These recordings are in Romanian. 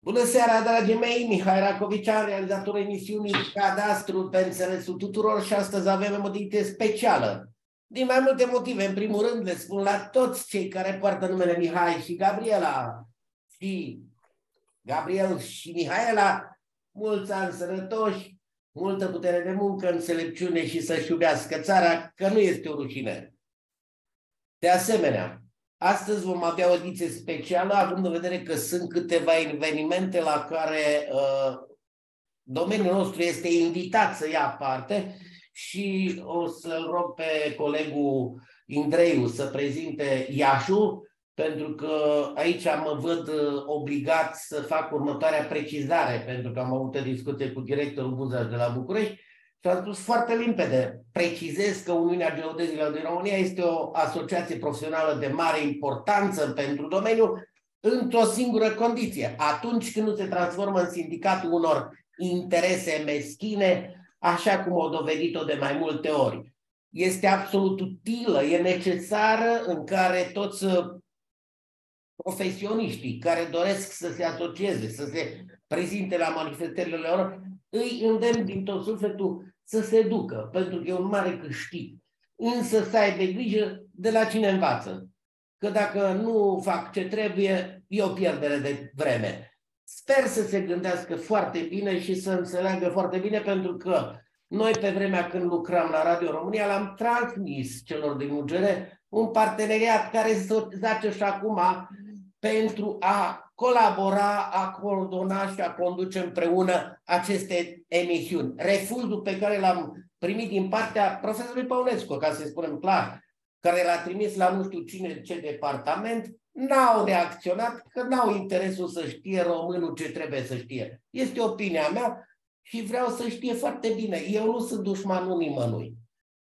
Bună seara, dragii mei! Mihai Racovician, realizatorul emisiunii Cadastru pe înțelesul tuturor, și astăzi avem o ediție specială. Din mai multe motive. În primul rând, le spun la toți cei care poartă numele Mihai și Gabriela și Gabriel și Mihaela, mulți ani sănătoși, multă putere de muncă, înțelepciune și să-și iubească țara, că nu este o rușine. De asemenea, astăzi vom avea o ediție specială, având în vedere că sunt câteva evenimente la care domeniul nostru este invitat să ia parte și o să-l rog pe colegul Indreiu să prezinte Iașul, pentru că aici mă văd obligat să fac următoarea precizare, pentru că am avut o discuție cu directorul Buzaș de la București și am spus foarte limpede: precizez că Uniunea Geodezilor din România este o asociație profesională de mare importanță pentru domeniu, într-o singură condiție: atunci când nu se transformă în sindicatul unor interese meschine, așa cum au dovedit-o de mai multe ori. Este absolut utilă, e necesară, în care toți profesioniștii care doresc să se asocieze, să se prezinte la manifestările lor, îi îndemn din tot sufletul să se ducă, pentru că e un mare câștig. Însă să aibă grijă de la cine învață, că dacă nu fac ce trebuie, e o pierdere de vreme. Sper să se gândească foarte bine și să înțeleagă foarte bine, pentru că noi, pe vremea când lucram la Radio România, l-am transmis celor din UGR un parteneriat care se zace și acum pentru a colabora, a coordona și a conduce împreună aceste emisiuni. Refuzul pe care l-am primit din partea profesorului Păunescu, ca să spunem clar, care l-a trimis la nu știu cine, ce departament, n-au reacționat, că n-au interesul să știe românul ce trebuie să știe. Este opinia mea și vreau să știe foarte bine. Eu nu sunt dușmanul nimănui.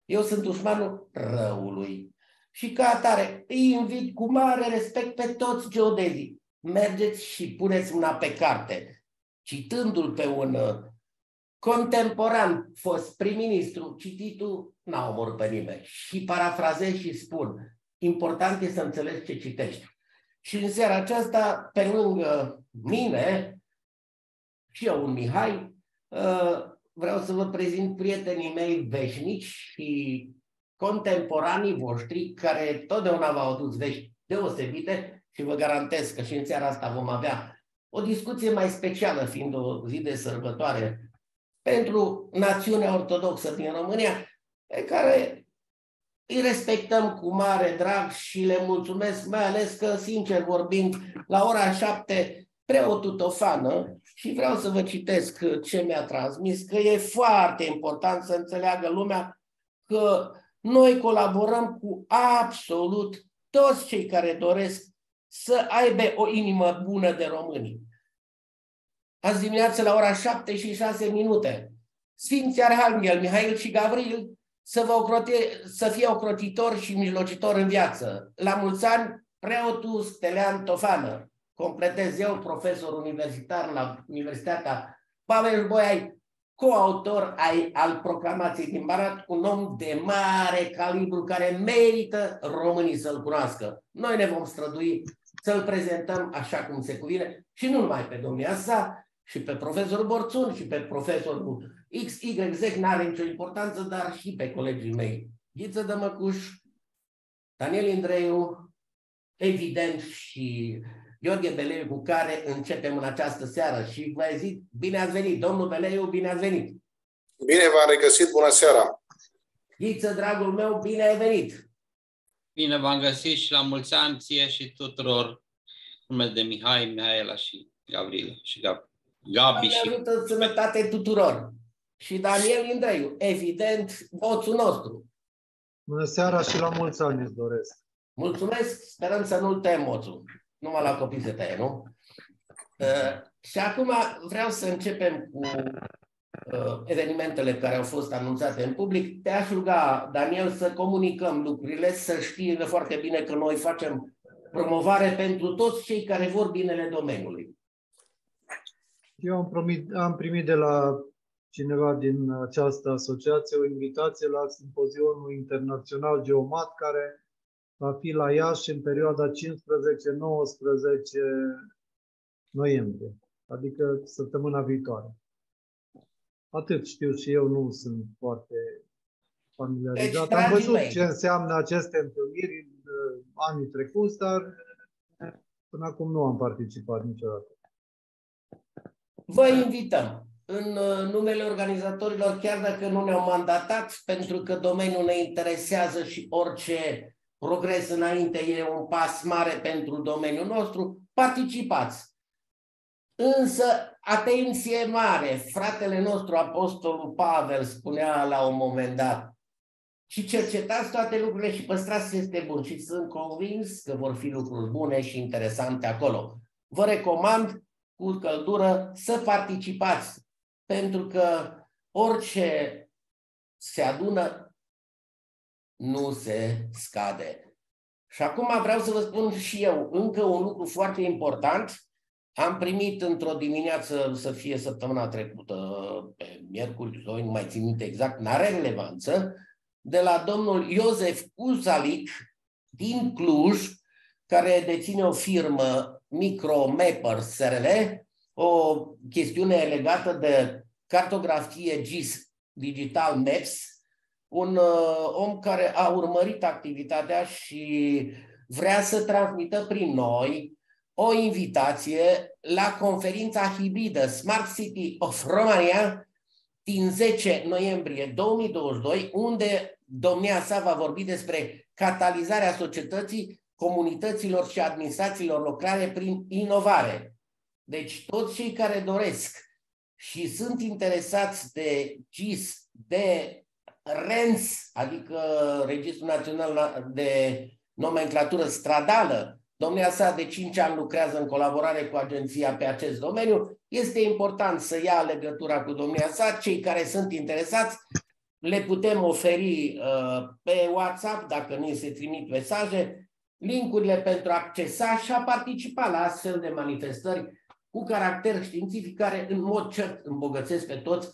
Eu sunt dușmanul răului. Și ca atare îi invit cu mare respect pe toți geodezii: mergeți și puneți mâna pe carte. Citându-l pe un contemporan, fost prim-ministru, cititul n-a omorât pe nimeni. Și parafrazez și spun: important e să înțelegi ce citești. Și în seara aceasta, pe lângă mine, și eu, un Mihai, vreau să vă prezint prietenii mei veșnici și contemporanii voștri, care totdeauna v-au adus vești deosebite, și vă garantez că și în seara asta vom avea o discuție mai specială, fiind o zi de sărbătoare pentru națiunea ortodoxă din România, pe care îi respectăm cu mare drag și le mulțumesc, mai ales că, sincer vorbind, la ora 7 preotul Tofană, și vreau să vă citesc ce mi-a transmis, că e foarte important să înțeleagă lumea că noi colaborăm cu absolut toți cei care doresc să aibă o inimă bună de români. Azi dimineață, la ora 7:06, Sfinții Arhanghel Mihail și Gavril să fie ocrotitor și mijlocitor în viață. La mulți ani, preotul Stelean Tofană. Completez eu, profesor universitar la Universitatea Pavel Bolyai, coautor al proclamației din Banat, un om de mare calibru care merită românii să-l cunoască. Noi ne vom strădui să-l prezentăm așa cum se cuvine, și nu numai pe domnia sa, și pe profesorul Borțun, și pe profesorul XYZ, n-are nicio importanță, dar și pe colegii mei Ghiță Dămăcuș, Daniel Indreiu, evident, și Gheorghe Beleiu, cu care începem în această seară. Și vă zic, bine ați venit, domnul Beleiu, bine ați venit. Bine v-am regăsit, bună seara. Ghiță, dragul meu, bine ai venit. Bine v-am găsit și la mulți ani ție și tuturor numele de Mihai, Mihaela și Gabriel și Gabi. Ne ajută sănătate tuturor. Și Daniel Indreiu, evident, boțul nostru. Bună seara și la mulți ani îți doresc. Mulțumesc, sperăm să nu-l tăiem moțul. Numai la copii se tăie, nu? Și acum vreau să începem cu evenimentele care au fost anunțate în public. Te-aș ruga, Daniel, să comunicăm lucrurile, să știe foarte bine că noi facem promovare pentru toți cei care vor binele domeniului. Eu am primit de la cineva din această asociație o invitație la simpozionul internațional Geomat, care va fi la Iași în perioada 15-19 noiembrie. adică săptămâna viitoare. Atât știu și eu, nu sunt foarte familiarizat. Deci, am văzut mei, ce înseamnă aceste întâlniri în anii trecuți, dar până acum nu am participat niciodată. vă invităm în numele organizatorilor, chiar dacă nu ne-au mandatat, pentru că domeniul ne interesează și orice progres înainte e un pas mare pentru domeniul nostru, participați. Însă, atenție mare, fratele nostru, Apostolul Pavel, spunea la un moment dat, și cercetați toate lucrurile și păstrați ce este bun. Și sunt convins că vor fi lucruri bune și interesante acolo. Vă recomand cu căldură să participați, pentru că orice se adună nu se scade. Și acum vreau să vă spun și eu încă un lucru foarte important. Am primit într-o dimineață, să fie săptămâna trecută, pe miercuri, joi, nu mai țin minte exact, n-are relevanță, de la domnul Iosef Uzalic din Cluj, care deține o firmă Micromapper SRL, o chestiune legată de cartografie GIS Digital Maps, un om care a urmărit activitatea și vrea să transmită prin noi o invitație la conferința hibridă Smart City of Romania din 10 noiembrie 2022, unde domnia sa va vorbi despre catalizarea societății, comunităților și administrațiilor locale prin inovare. Deci toți cei care doresc și sunt interesați de GIS, de RENS, adică Registrul Național de Nomenclatură Stradală, domnia sa de 5 ani lucrează în colaborare cu agenția pe acest domeniu, este important să ia legătura cu domnia sa. Cei care sunt interesați le putem oferi pe WhatsApp, dacă nu se trimit mesaje, linkurile pentru a accesa și a participa la astfel de manifestări cu caracter științific, care în mod cert îmbogățesc pe toți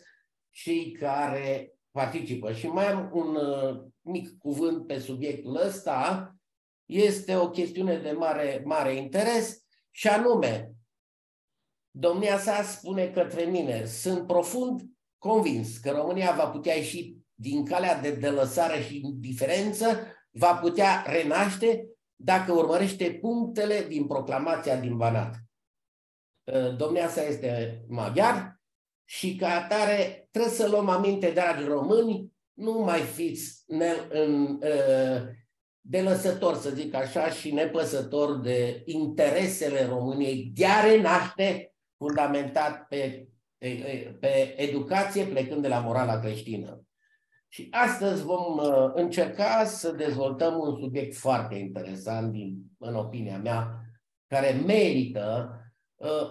cei care participă. Și mai am un mic cuvânt pe subiectul ăsta. Este o chestiune de mare interes și anume, domnia sa spune către mine: sunt profund convins că România va putea ieși din calea de delăsare și indiferență, va putea renaște dacă urmărește punctele din proclamația din Banat. Domnia sa este maghiar și ca atare trebuie să luăm aminte, dragi români, nu mai fiți delăsători, să zic așa, și nepăsători de interesele României de a renaște, fundamentat pe educație, plecând de la morala creștină. Și astăzi vom încerca să dezvoltăm un subiect foarte interesant, în opinia mea, care merită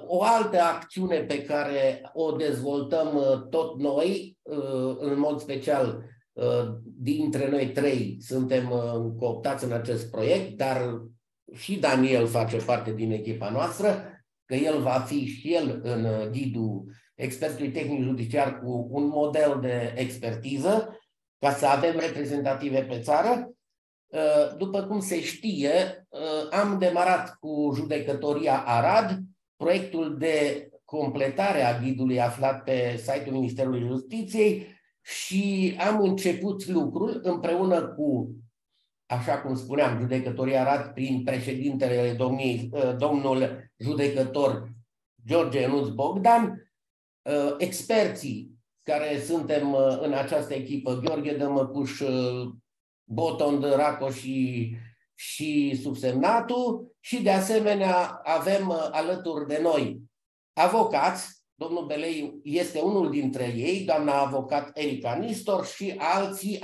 o altă acțiune pe care o dezvoltăm tot noi, în mod special dintre noi trei suntem cooptați în acest proiect, dar și Daniel face parte din echipa noastră, că el va fi și el în ghidul expertului tehnic judiciar cu un model de expertiză, ca să avem reprezentative pe țară. După cum se știe, am demarat cu Judecătoria Arad proiectul de completare a ghidului aflat pe site-ul Ministerului Justiției și am început lucrul împreună cu, așa cum spuneam, Judecătoria Arad prin președintele domnul judecător George Ionuț Bogdan, experții care suntem în această echipă, Gheorghe Dămăcuș, Boton de Raco și subsemnatul, și de asemenea avem alături de noi avocați. Domnul Belei este unul dintre ei, doamna avocat Erica Nistor și alții,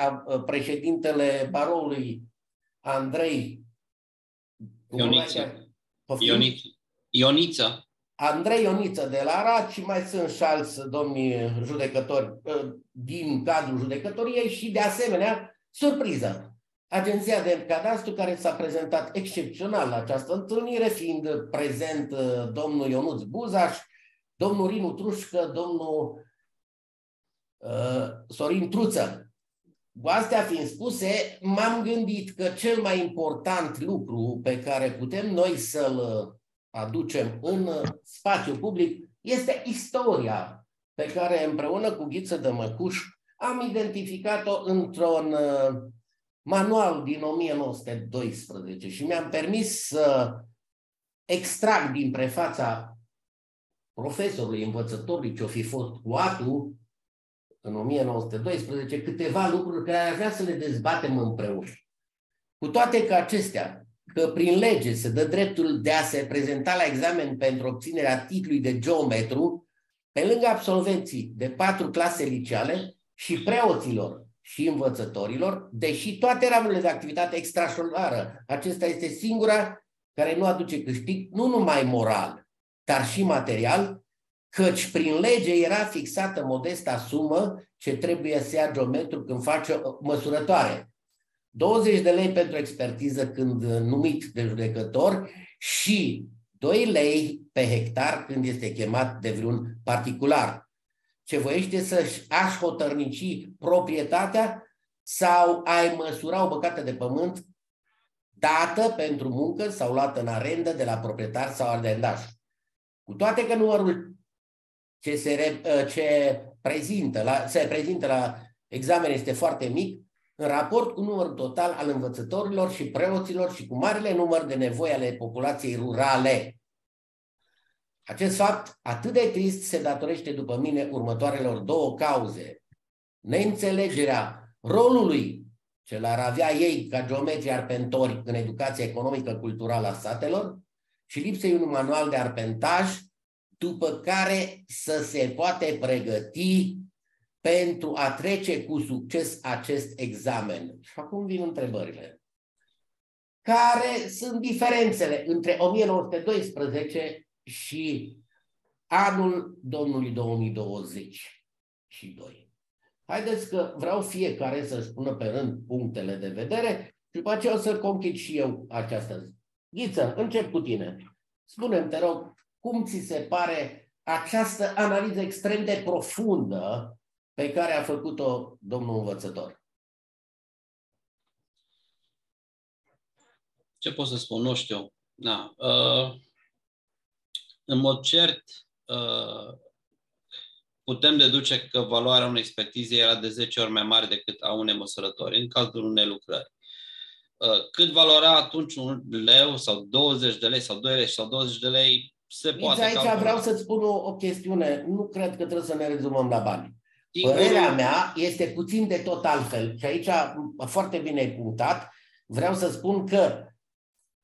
președintele baroului Andrei Ioniță. Andrei Ioniță de la Arad, și mai sunt și alți domni judecători din cadrul judecătoriei și de asemenea, surpriză, Agenția de Cadastru, care s-a prezentat excepțional la această întâlnire, fiind prezent domnul Ionuț Buzaș, domnul Rinu Trușcă, domnul Sorin Truță. Cu astea fiind spuse, m-am gândit că cel mai important lucru pe care putem noi să-l aducem în spațiu public este istoria pe care împreună cu Ghiță Dămăcuș am identificat-o într-un manual din 1912 și mi-am permis să extrag din prefața profesorului, învățătorului ce-o fi fost Coatu în 1912 câteva lucruri care aș vrea să le dezbatem împreună. Cu toate că acestea, că prin lege se dă dreptul de a se prezenta la examen pentru obținerea titlului de geometru, pe lângă absolvenții de 4 clase liceale și preoților și învățătorilor, deși toate ramurile de activitate extrașcolară, acesta este singura care nu aduce câștig, nu numai moral, dar și material, căci prin lege era fixată modesta sumă ce trebuie să ia geometru când face o măsurătoare. 20 de lei pentru expertiză când numit de judecător și 2 lei pe hectar când este chemat de vreun particular. Ce voiește să-și hotărnici proprietatea sau ai măsura o bucată de pământ dată pentru muncă sau luată în arendă de la proprietar sau arendaș. Cu toate că numărul ce se prezintă la examen este foarte mic, în raport cu numărul total al învățătorilor și preoților și cu marele număr de nevoi ale populației rurale. Acest fapt atât de trist se datorește, după mine, următoarelor 2 cauze. Neînțelegerea rolului ce l-ar avea ei ca geometri arpentori în educația economică culturală a satelor și lipsei unui manual de arpentaj după care să se poate pregăti pentru a trece cu succes acest examen. Și acum vin întrebările. Care sunt diferențele între 1912 și anul Domnului 2022? Haideți că vreau fiecare să-și pună pe rând punctele de vedere și după aceea o să conchid și eu această zi. Ghiță, încep cu tine. Spune-mi, te rog, cum ți se pare această analiză extrem de profundă pe care a făcut-o domnul învățător? Ce pot să spun? Nu știu. Da. În mod cert, putem deduce că valoarea unei expertize era de 10 ori mai mare decât a unei măsurători, în cazul unei lucrări. Cât valora atunci 1 leu sau 20 de lei sau 2 lei sau 20 de lei, se poate aici calcula. Vreau să-ți spun o chestiune. Nu cred că trebuie să ne rezumăm la bani. Părerea mea este puțin de tot altfel și aici foarte bine ai punctat. Vreau să spun că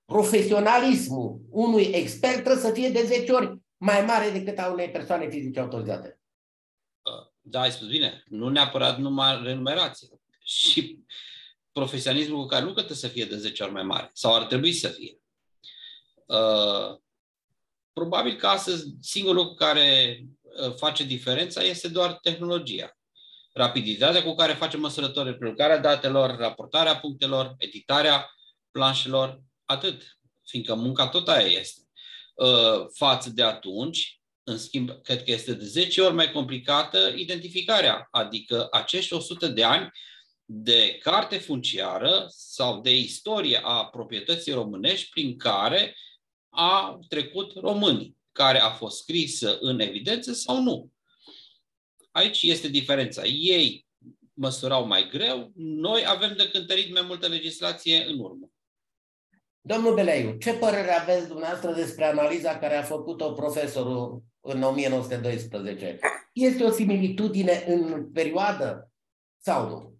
profesionalismul unui expert trebuie să fie de 10 ori mai mare decât a unei persoane fizice autorizate. Da, ai spus bine. Nu neapărat numai renumerație. Și profesionismul cu care nu trebuie să fie de 10 ori mai mare. Sau ar trebui să fie. Probabil că astăzi singurul lucru care face diferența este doar tehnologia. Rapiditatea cu care facem măsurători, prelucrarea datelor, raportarea punctelor, editarea planșelor, atât. Fiindcă munca tot aia este. Față de atunci, în schimb, cred că este de 10 ori mai complicată identificarea. Adică acești 100 de ani de carte funciară sau de istorie a proprietății românești prin care a trecut românii, care a fost scrisă în evidență sau nu. Aici este diferența. Ei măsurau mai greu, noi avem de cântărit mai multă legislație în urmă. Domnul Beleiu, ce părere aveți dumneavoastră despre analiza care a făcut-o profesorul în 1912? Este o similitudine în perioadă sau nu?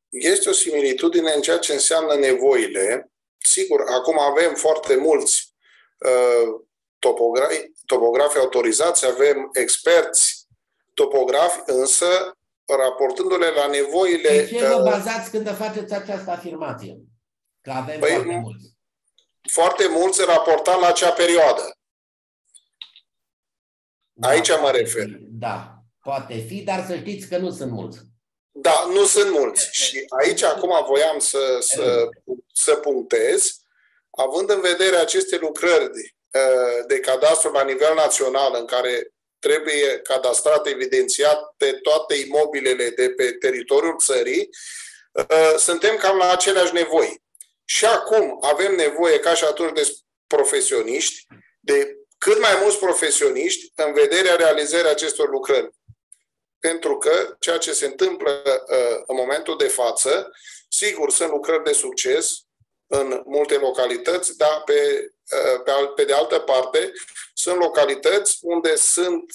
Este o similitudine în ceea ce înseamnă nevoile. Sigur, acum avem foarte mulți topografi autorizați, avem experți topografi, însă raportându-le la nevoile... Pe ce vă bazați când faceți această afirmație? Că avem foarte mulți. Foarte mulți raportat la acea perioadă. Da, aici mă refer. Da, poate fi, dar să știți că nu sunt mulți. Da, nu sunt mulți. Și aici acum voiam să punctez, având în vedere aceste lucrări de cadastru la nivel național, în care trebuie cadastrat, evidențiate toate imobilele de pe teritoriul țării, suntem cam la aceleași nevoi. Și acum avem nevoie, ca și atunci, de profesioniști, de cât mai mulți profesioniști în vederea realizării acestor lucrări. Pentru că ceea ce se întâmplă în momentul de față, sigur, sunt lucrări de succes în multe localități, dar pe de altă parte sunt localități unde sunt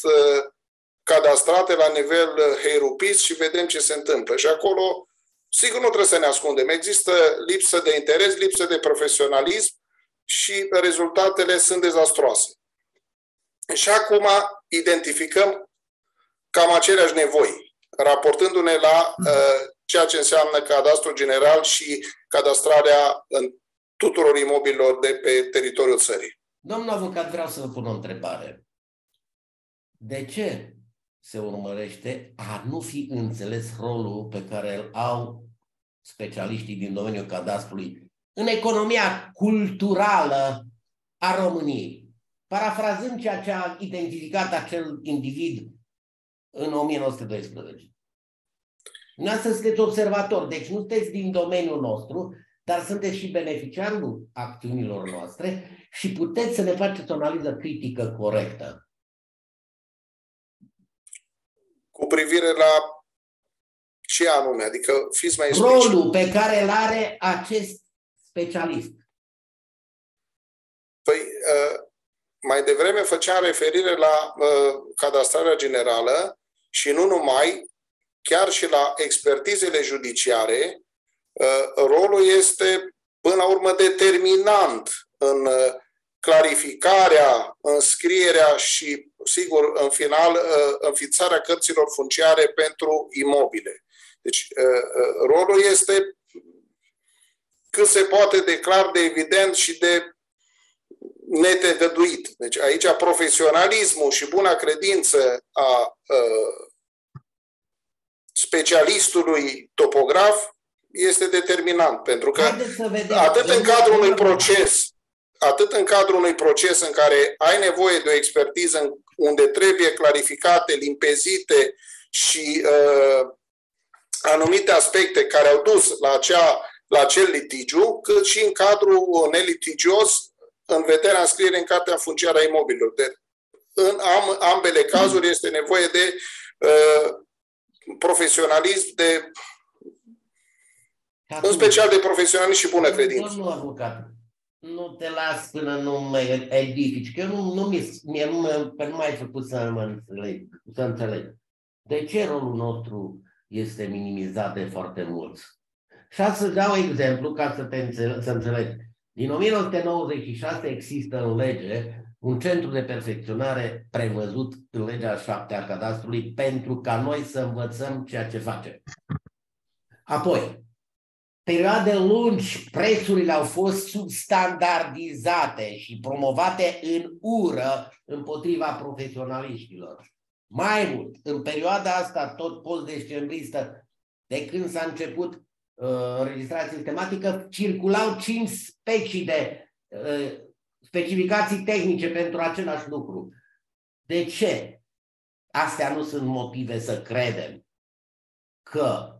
cadastrate la nivel heirupist și vedem ce se întâmplă. Și acolo, sigur, nu trebuie să ne ascundem. Există lipsă de interes, lipsă de profesionalism și rezultatele sunt dezastroase. Și acum identificăm cam aceleași nevoi, raportându-ne la ceea ce înseamnă cadastrul general și cadastrarea în tuturor imobililor de pe teritoriul țării. Domnul avocat, vreau să vă pun o întrebare. De ce se urmărește a nu fi înțeles rolul pe care îl au specialiștii din domeniul cadastrului în economia culturală a României? Parafrazând ceea ce a identificat acel individ în 1912. Dumneavoastră sunteți observator, deci nu sunteți din domeniul nostru, dar sunteți și beneficiarul acțiunilor noastre și puteți să ne faceți o analiză critică corectă. Cu privire la ce anume? Adică fiți mai expliciți. Rolul pe care îl are acest specialist. Păi, mai devreme făceam referire la cadastrarea generală și nu numai, chiar și la expertizele judiciare. Rolul este, până la urmă, determinant în clarificarea, înscrierea și, sigur, în final, înființarea cărților funciare pentru imobile. Deci, rolul este cât se poate de clar, de evident și de netăgăduit. Deci, aici profesionalismul și buna credință a specialistului topograf este determinant, pentru că atât în cadrul unui proces în care ai nevoie de o expertiză unde trebuie clarificate, limpezite și anumite aspecte care au dus la acel litigiu, cât și în cadrul nelitigios în vederea înscrierii în cartea funciară a imobililor. În ambele cazuri este nevoie de profesionalism, în special de profesionalism și bună credință. Domnul avocat, nu te las până nu mă edifici, că nu m-ai făcut să înțeleg. De ce rolul nostru este minimizat de foarte mulți? Și să dau exemplu ca să înțelegi. Din 1996 există în lege un centru de perfecționare prevăzut în legea 7 a cadastrului pentru ca noi să învățăm ceea ce facem. Apoi, perioade lungi, prețurile au fost substandardizate și promovate în ură împotriva profesionaliștilor. Mai mult, în perioada asta, tot post-decembristă, de când s-a început înregistrarea sistematică, circulau 5 specii de specificații tehnice pentru același lucru. De ce? Astea nu sunt motive să credem că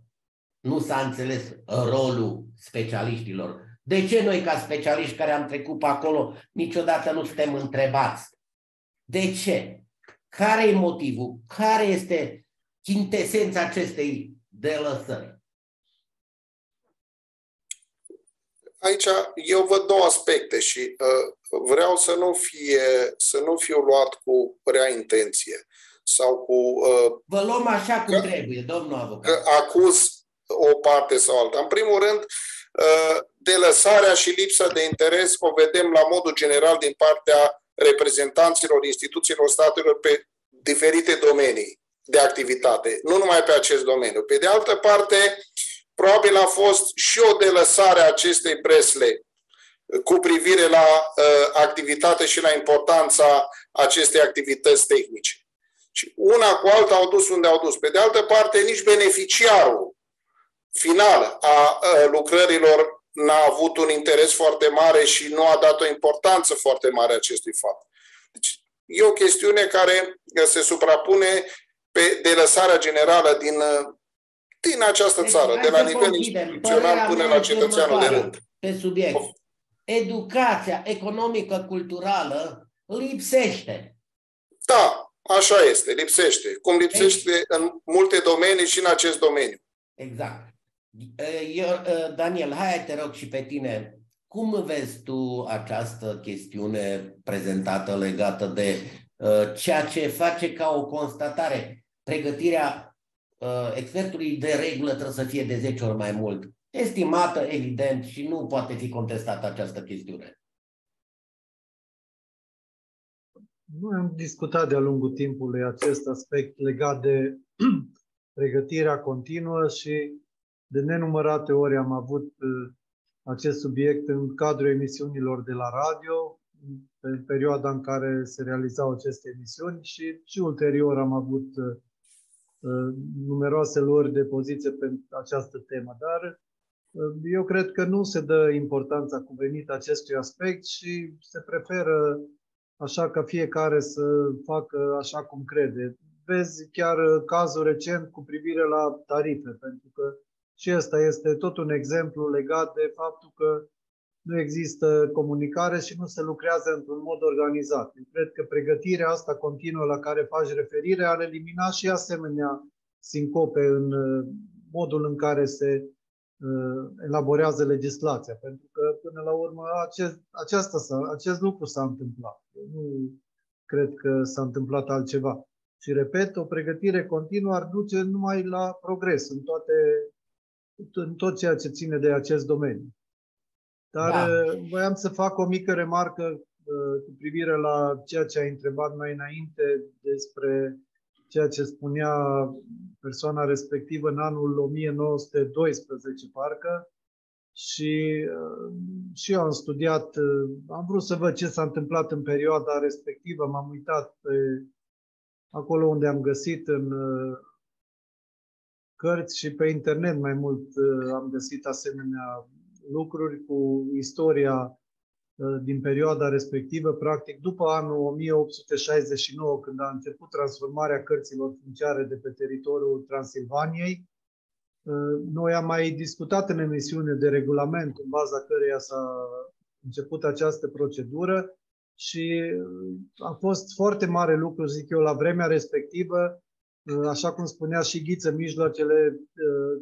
nu s-a înțeles rolul specialiștilor. De ce noi, ca specialiști care am trecut pe acolo, niciodată nu suntem întrebați? De ce? Care e motivul? Care este chintesența acestei delăsări? Aici eu văd două aspecte și vreau să nu fiu luat cu rea intenție sau cu... Vă luăm așa cum trebuie, domnul avocat. Că acuz o parte sau alta. În primul rând, delăsarea și lipsa de interes o vedem la modul general din partea reprezentanților instituțiilor statelor pe diferite domenii de activitate, nu numai pe acest domeniu. Pe de altă parte, probabil a fost și o delăsare a acestei bresle cu privire la activitate și la importanța acestei activități tehnice. Și una cu alta au dus unde au dus. Pe de altă parte, nici beneficiarul final a lucrărilor n-a avut un interes foarte mare și nu a dat o importanță foarte mare acestui fapt. Deci, e o chestiune care se suprapune pe delăsarea generală din această țară, de la nivel instituțional până la cetățeanul de rând. Pe subiect. educația economică, culturală lipsește. Da, așa este, lipsește. Cum lipsește în multe domenii și în acest domeniu. Exact. Daniel, hai te rog și pe tine. Cum vezi tu această chestiune prezentată legată de ceea ce face ca o constatare? Pregătirea expertului de regulă trebuie să fie de 10 ori mai mult. Estimată, evident, și nu poate fi contestată această chestiune. Noi am discutat de-a lungul timpului acest aspect legat de pregătirea continuă și de nenumărate ori am avut acest subiect în cadrul emisiunilor de la radio, în perioada în care se realizau aceste emisiuni și ulterior am avut numeroase luări de poziție pe această temă. Dar eu cred că nu se dă importanța cuvenită acestui aspect și se preferă așa ca fiecare să facă așa cum crede. Vezi chiar cazul recent cu privire la tarife, pentru că și ăsta este tot un exemplu legat de faptul că nu există comunicare și nu se lucrează într-un mod organizat. Eu cred că pregătirea asta continuă la care faci referire ar elimina și asemenea sincope în modul în care se elaborează legislația. Pentru că, până la urmă, acest lucru s-a întâmplat. Eu nu cred că s-a întâmplat altceva. Și, repet, o pregătire continuă ar duce numai la progres în tot ceea ce ține de acest domeniu. Dar voiam să fac o mică remarcă cu privire la ceea ce ai întrebat mai înainte despre ceea ce spunea persoana respectivă în anul 1912, parcă, și eu am studiat, am vrut să văd ce s-a întâmplat în perioada respectivă, m-am uitat pe acolo unde am găsit în cărți și pe internet mai mult am găsit asemenea lucruri cu istoria din perioada respectivă, practic după anul 1869, când a început transformarea cărților funciare de pe teritoriul Transilvaniei. Noi am mai discutat în emisiune de regulament în baza căreia s-a început această procedură și a fost foarte mare lucru, zic eu, la vremea respectivă. Așa cum spunea și Ghiță, mijloacele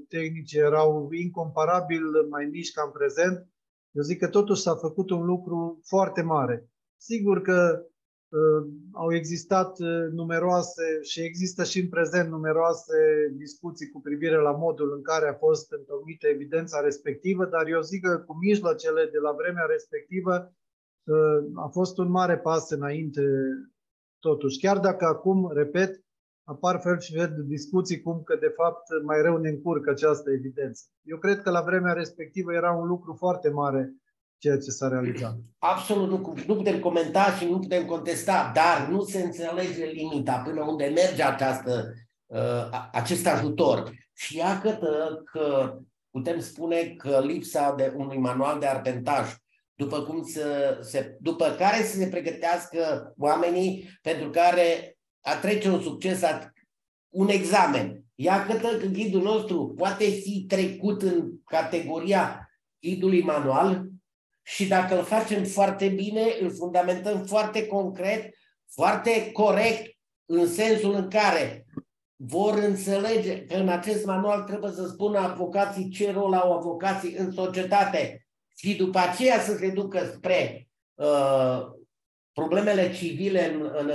tehnice erau incomparabil mai mici ca în prezent. Eu zic că totuși s-a făcut un lucru foarte mare. Sigur că au existat numeroase și există și în prezent numeroase discuții cu privire la modul în care a fost întocmită evidența respectivă, dar eu zic că cu mijloacele de la vremea respectivă a fost un mare pas înainte totuși. Chiar dacă acum, repet, apar fel și fel de discuții cum că de fapt mai rău ne încurcă această evidență. Eu cred că la vremea respectivă era un lucru foarte mare ceea ce s-a realizat. Absolut, nu putem comenta și nu putem contesta, dar nu se înțelege limita până unde merge acest ajutor. Și iată că putem spune că lipsa de unui manual de arpentaj, după care să se pregătească oamenii pentru care a trece un succes, un examen. Iată că ghidul nostru poate fi trecut în categoria ghidului manual și dacă îl facem foarte bine, îl fundamentăm foarte concret, foarte corect, în sensul în care vor înțelege că în acest manual trebuie să spună avocații ce rol au avocații în societate și după aceea să se ducă spre problemele civile în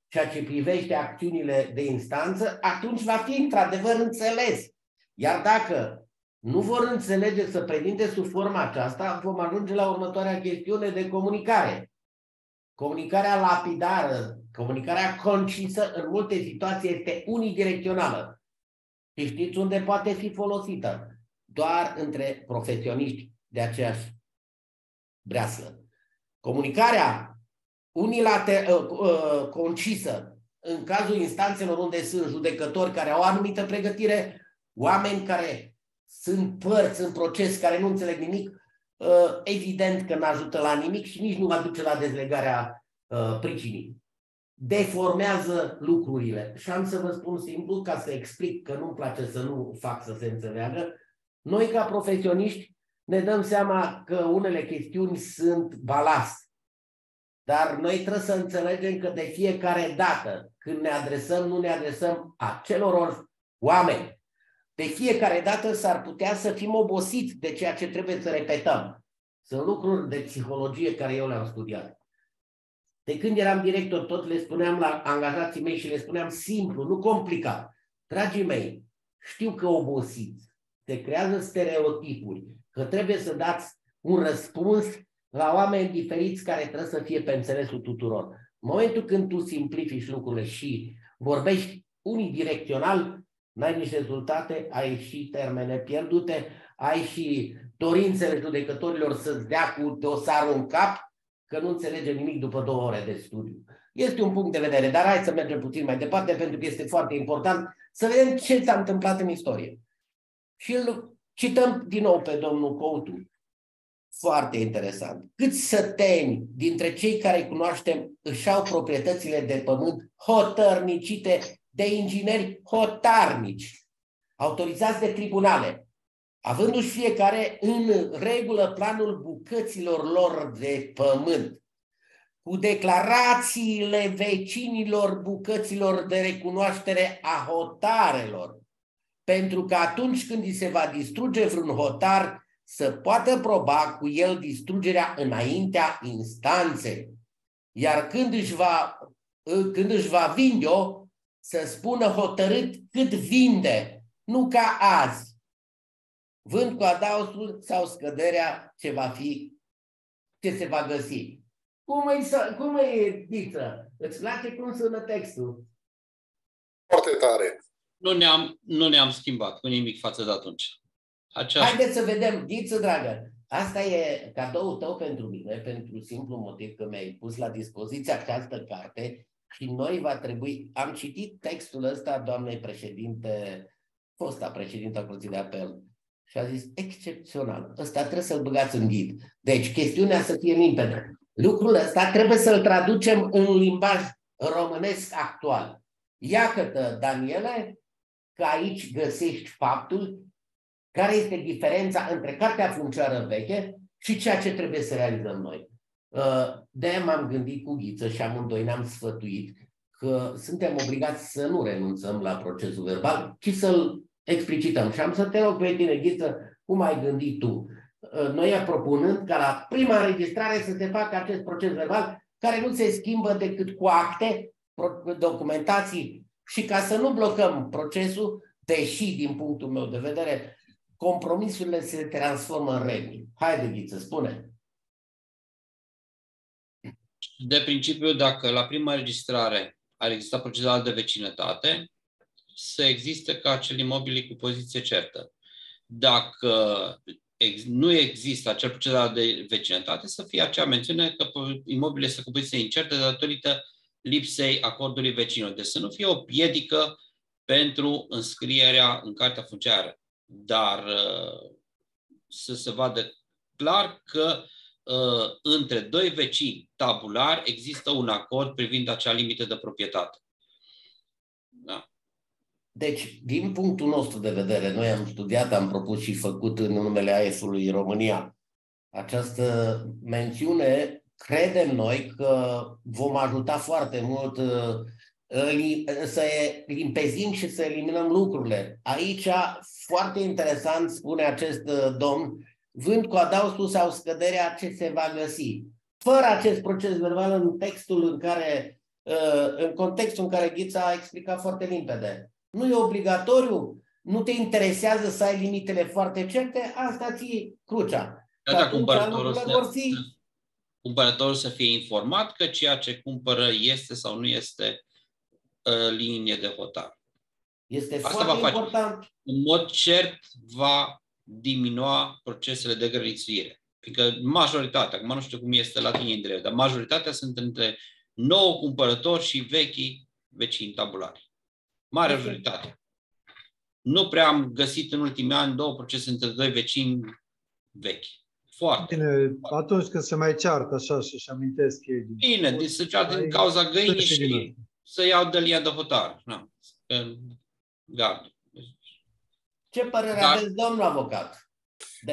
ceea ce privește acțiunile de instanță, atunci va fi într-adevăr înțeles. Iar dacă nu vor înțelege să prezinte sub forma aceasta, vom ajunge la următoarea chestiune de comunicare. Comunicarea lapidară, comunicarea concisă, în multe situații este unidirecțională. Și știți unde poate fi folosită? Doar între profesioniști de aceeași breaslă. Comunicarea concisă, în cazul instanțelor unde sunt judecători care au o anumită pregătire, oameni care sunt părți în proces, care nu înțeleg nimic, evident că nu ajută la nimic și nici nu va duce la dezlegarea pricinii. Deformează lucrurile. Și am să vă spun simplu, ca să explic că nu-mi place să nu fac să se înțeleagă, noi ca profesioniști ne dăm seama că unele chestiuni sunt balast. Dar noi trebuie să înțelegem că de fiecare dată când ne adresăm, nu ne adresăm acelor oameni. De fiecare dată s-ar putea să fim obosiți de ceea ce trebuie să repetăm. Sunt lucruri de psihologie care eu le-am studiat. De când eram director, tot le spuneam la angajații mei și le spuneam simplu, nu complicat. Dragii mei, știu că obosiți, se creează stereotipuri, că trebuie să dați un răspuns la oameni diferiți care trebuie să fie pe înțelesul tuturor. În momentul când tu simplifici lucrurile și vorbești unidirecțional, n-ai nici rezultate, ai și termene pierdute, ai și dorințele judecătorilor să-ți dea cu dosarul în cap, că nu înțelege nimic după 2 ore de studiu. Este un punct de vedere, dar hai să mergem puțin mai departe, pentru că este foarte important să vedem ce s-a întâmplat în istorie. Și îl cităm din nou pe domnul Coutu. Foarte interesant. Câți săteni dintre cei care cunoaștem își au proprietățile de pământ hotărnicite de ingineri hotarnici, autorizați de tribunale, avându-și fiecare în regulă planul bucăților lor de pământ, cu declarațiile vecinilor bucăților de recunoaștere a hotarelor, pentru că atunci când îi se va distruge vreun hotar, să poată proba cu el distrugerea înaintea instanței. Iar când își va vinde-o, să spună hotărât cât vinde, nu ca azi. Vând cu adausul sau scăderea ce se va găsi. Cum e, Diță? Îți place cum sună textul? Foarte tare. Nu ne-am schimbat cu nimic față de atunci. Haideți să vedem, Diță, dragă, asta e cadoul tău pentru mine, pentru simplu motiv că mi-ai pus la dispoziție această carte și noi va trebui... Am citit textul ăsta doamnei președinte, fosta președintă a Curții de Apel, și a zis, excepțional, ăsta trebuie să-l băgați în ghid. Deci, chestiunea să fie limpede. Lucrul ăsta trebuie să-l traducem în limbaj românesc actual. Iată, Daniele, că aici găsești faptul care este diferența între cartea funciară veche și ceea ce trebuie să realizăm noi. De-aia m-am gândit cu Ghiță și amândoi ne-am sfătuit că suntem obligați să nu renunțăm la procesul verbal, ci să-l explicităm. Și am să te rog pe tine, Ghiță, cum ai gândit tu? Noi propunând ca la prima înregistrare să se facă acest proces verbal care nu se schimbă decât cu acte, documentații, și ca să nu blocăm procesul, deși, din punctul meu de vedere, compromisurile se transformă în reguli. Haide, Ghiță, spune. De principiu, dacă la prima înregistrare ar exista procesul de vecinătate, să existe ca acel imobil cu poziție certă. Dacă nu există acel proces de vecinătate, să fie acea mențiune că imobilul este cu poziție incertă datorită lipsei acordului vecinilor. Deci să nu fie o piedică pentru înscrierea în cartea funciară, dar să se vadă clar că între 2 vecini tabulari există un acord privind acea limită de proprietate. Da. Deci, din punctul nostru de vedere, noi am studiat, am propus și făcut în numele AEF-ului România această mențiune. Credem noi că vom ajuta foarte mult să limpezim și să eliminăm lucrurile. Aici, foarte interesant, spune acest domn, vând cu adausul sau scăderea ce se va găsi. Fără acest proces verbal, în contextul în care Ghița a explicat foarte limpede. Nu e obligatoriu, nu te interesează să ai limitele foarte certe, asta ție crucea. Da, cumpărătorul să fie informat că ceea ce cumpără este sau nu este linie de hotar. Este asta foarte important. În mod cert va diminua procesele de grănițuire. Fiindcă majoritatea, acum nu știu cum este la tine în drept, dar majoritatea sunt între nou cumpărători și vechii vecini tabulari. Mare majoritate. Nu prea am găsit în ultimii ani 2 procese între 2 vecini vechi. Foarte. Bine, atunci când se mai ceartă așa și amintesc ei. Bine, se ceartă din cauza găinii și să iau de linia de hotar. Ce părere aveți, domnul avocat?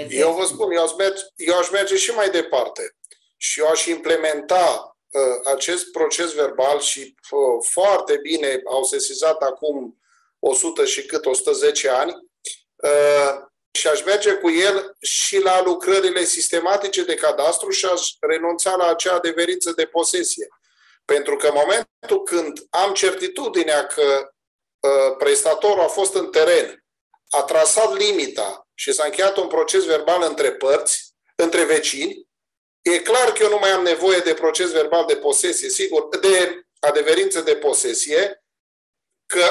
Eu vă spun, eu aș merge și mai departe. Și eu aș implementa acest proces verbal și foarte bine au sesizat acum 110 ani și aș merge cu el și la lucrările sistematice de cadastru și aș renunța la acea adeverință de posesie. Pentru că în momentul când am certitudinea că prestatorul a fost în teren, a trasat limita și s-a încheiat un proces verbal între părți, între vecini, e clar că eu nu mai am nevoie de proces verbal de posesie, sigur, de adeverință de posesie, că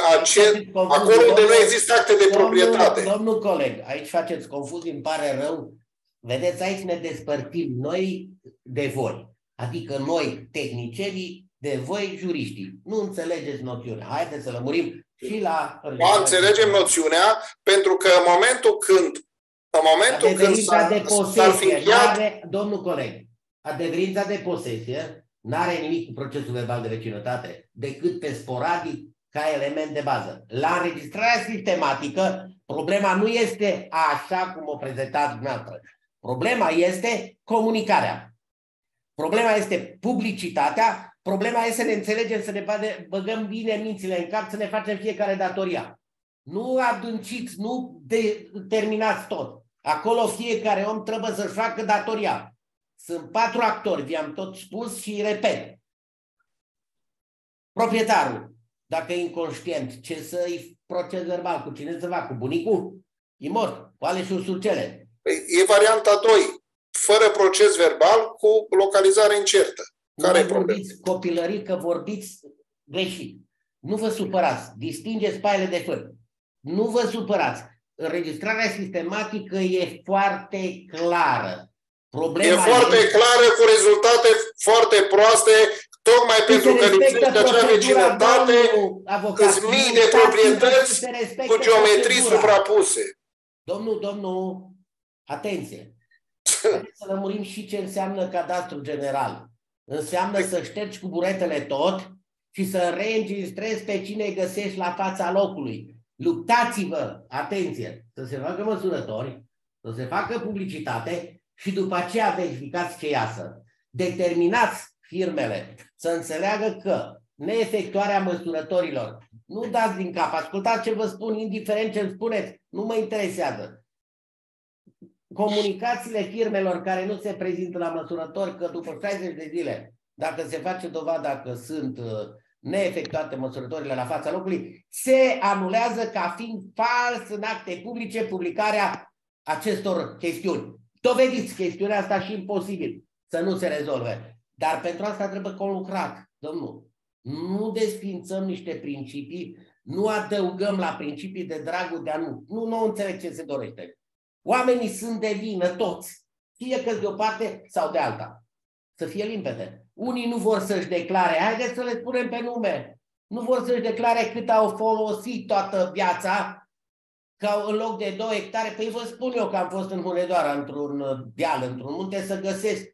acolo unde nu există acte de proprietate. Domnul coleg, aici faceți confuzii, îmi pare rău. Vedeți, aici ne despărțim noi de voi. Adică noi, tehnicienii, de voi, juriștii. Nu înțelegeți noțiunea. Haideți să lămurim și la... Înțelegem noțiunea, pentru că în momentul când s-ar fi încheiat... Domnul coleg, adeverința de posesie n-are nimic cu procesul verbal de vecinătate, decât pe sporadic ca element de bază. La înregistrarea sistematică, problema nu este așa cum o prezentați dumneavoastră. Problema este comunicarea. Problema este publicitatea. Problema este să ne înțelegem, să ne băgăm bine mințile în cap, să ne facem fiecare datoria. Nu adânciți, nu terminați tot. Acolo fiecare om trebuie să-și facă datoria. Sunt 4 actori, vi-am tot spus și repet. Proprietarul, dacă e inconștient, ce să-i proces verbal? Cu cine să facă? Cu bunicul? E mort. Cu Aleșul Surcele. E varianta 2. Fără proces verbal, cu localizare incertă. Care e problema? Copilării că vorbiți greșit. Nu vă supărați. Distingeți paiele de fân. Nu vă supărați. Înregistrarea sistematică e foarte clară. Problema e foarte clară, cu rezultate foarte proaste, tocmai pentru că lipsește acea vecinătate, îți mii de proprietăți cu geometrii suprapuse. Domnul, atenție! Haideți să lămurim și ce înseamnă cadastru general. Înseamnă să ștergi cu buretele tot și să reînregistrezi pe cine găsești la fața locului. Luptați-vă, atenție, să se facă măsurători, să se facă publicitate și după aceea verificați ce iasă. Determinați firmele să înțeleagă că neefectuarea măsurătorilor, nu dați din cap, ascultați ce vă spun, indiferent ce îmi spuneți, nu mă interesează. Comunicațiile firmelor care nu se prezintă la măsurători că după 60 de zile, dacă se face dovada că sunt neefectuate măsurătorile la fața locului, se anulează ca fiind fals în acte publice publicarea acestor chestiuni. Dovediți chestiunea asta și imposibil să nu se rezolve. Dar pentru asta trebuie conlucrat, domnul. Nu desfințăm niște principii, nu adăugăm la principii de dragul de a nu. Nu înțeleg ce se dorește. Oamenii sunt de vină toți, fie că de o parte sau de alta. Să fie limpede. Unii nu vor să-și declare, haideți să le spunem pe nume, nu vor să-și declare cât au folosit toată viața, că în loc de 2 hectare, păi vă spun eu că am fost în Hunedoara, într-un deal, într-un munte, să găsesc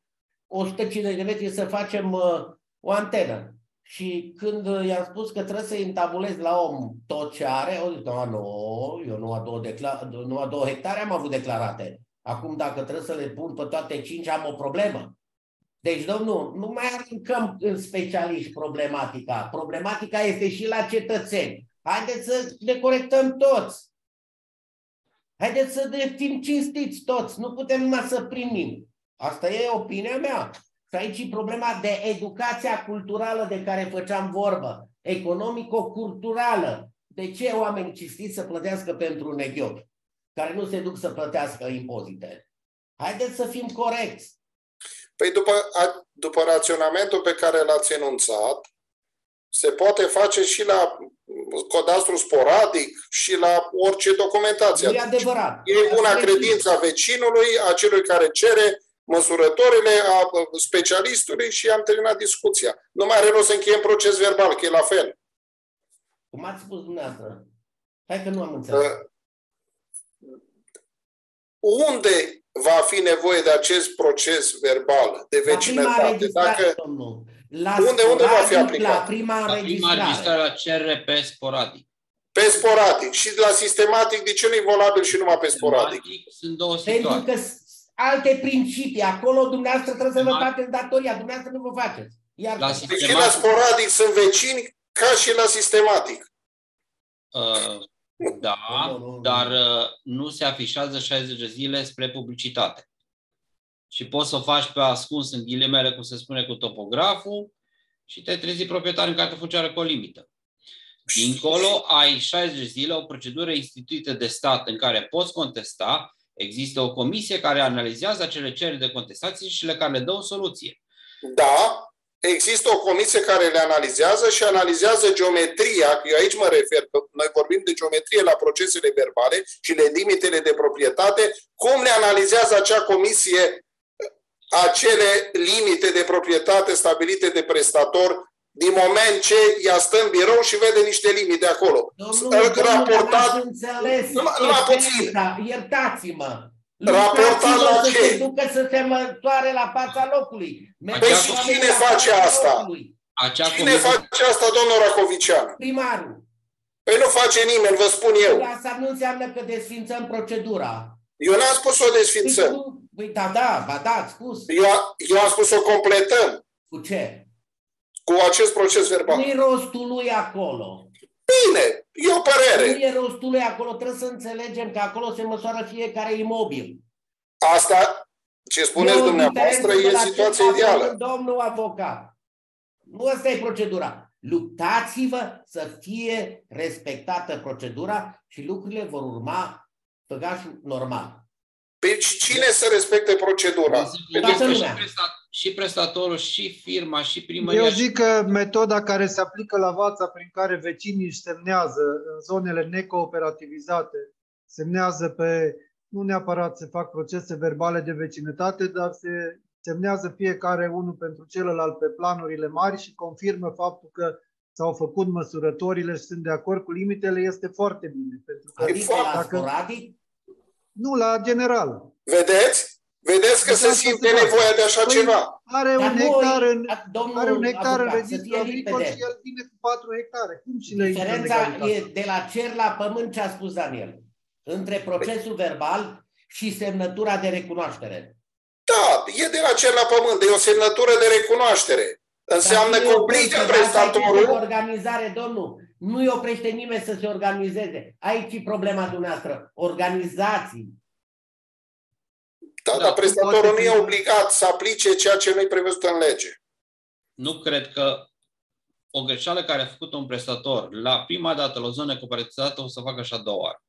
150 de metri să facem o antenă. Și când i-am spus că trebuie să-i întabulez la om tot ce are, au zis, nu, eu nu a 2 hectare am avut declarate. Acum, dacă trebuie să le pun pe toate 5, am o problemă. Deci, domnul, nu mai aruncăm în specialiști problematica. Problematica este și la cetățeni. Haideți să ne corectăm toți. Haideți să fim cinstiți toți. Nu putem numai să primim. Asta e opinia mea. Și aici e problema de educația culturală de care făceam vorbă. Economico-culturală. De ce oamenii cinstiți să plătească pentru un neghiot, care nu se duc să plătească impozite? Haideți să fim corecți. Păi după raționamentul pe care l-ați enunțat, se poate face și la cadastru sporadic și la orice documentație. Nu e adevărat. E buna credință a vecinului, a celui care cere măsurătorile, a specialistului și am terminat discuția. Nu mai are rost să încheiem proces verbal, că e la fel. Cum ați spus dumneavoastră? Hai că nu am înțeles. Unde va fi nevoie de acest proces verbal de vecinătate? Unde va fi aplicat? La prima înregistrare la CRP sporadic. Pe sporadic. Și la sistematic, de ce nu e valabil și numai pe sporadic? Sunt două Pentru situații. că alte principii. Acolo dumneavoastră trebuie să vă faceți datoria. Dumneavoastră nu vă faceți. Iar Deci și la sporadic sunt vecini ca și la sistematic. Da, dar nu se afișează 60 de zile spre publicitate. Și poți să o faci pe ascuns, în ghilimele, cum se spune, cu topograful și te trezi proprietar în carte funciară cu o limită. Dincolo, ai 60 de zile, o procedură instituită de stat în care poți contesta. Există o comisie care analizează acele cereri de contestație și care le dă o soluție. Da, există o comisie care le analizează și analizează geometria. Eu aici mă refer, că noi vorbim de geometrie la procesele verbale și de limitele de proprietate. Cum le analizează acea comisie acele limite de proprietate stabilite de prestator din moment ce ea stă în birou și vede niște limite acolo. Raportat... Numai puțin. Iertați-mă. Raportat la ce? Să se ducă să se măsoare la fața locului. Păi și cine face asta? Cine face asta, domnul Racovician? Primarul. Păi nu face nimeni, vă spun eu. Asta nu înseamnă că desfințăm procedura. Eu n-am spus o desfințăm. Păi da, ați spus. Eu am spus o completăm. Cu ce? Cu acest proces verbal. Nu-i rostul lui acolo. Bine, e o părere. Nu e rostul lui acolo. Trebuie să înțelegem că acolo se măsoară fiecare imobil. Asta, ce spuneți dumneavoastră, e situația ideală. Domnul avocat, nu asta e procedura. Luptați-vă să fie respectată procedura și lucrurile vor urma făgașul normal. Păi cine să respecte procedura? Și prestatorul, și firma, și primăria. Eu zic că metoda care se aplică la Vața, prin care vecinii își semnează în zonele necooperativizate, semnează pe, nu neapărat se fac procese verbale de vecinătate, dar se semnează fiecare unul pentru celălalt pe planurile mari și confirmă faptul că s-au făcut măsurătorile și sunt de acord cu limitele, este foarte bine. Pentru că adică la sporadic? Nu, la general. Vedeți? Vedeți că se simte nevoia de așa ceva. Are un hectar în registru agricol și el vine cu 4 hectare. Cum și diferența e de la cer la pământ, ce a spus Daniel. Între procesul verbal și semnătura de recunoaștere. Da, e de la cer la pământ. E o semnătură de recunoaștere. Înseamnă că obligă prestatorul... Organizare, domnul. Nu-i oprește nimeni să se organizeze. Aici e problema dumneavoastră. Organizații. Da, dar prestatorul nu e obligat să aplice ceea ce nu-i prevăzut în lege. Nu cred că o greșeală care a făcut un prestator la prima dată la o zonă cooperativizată o să facă așa 2 ori.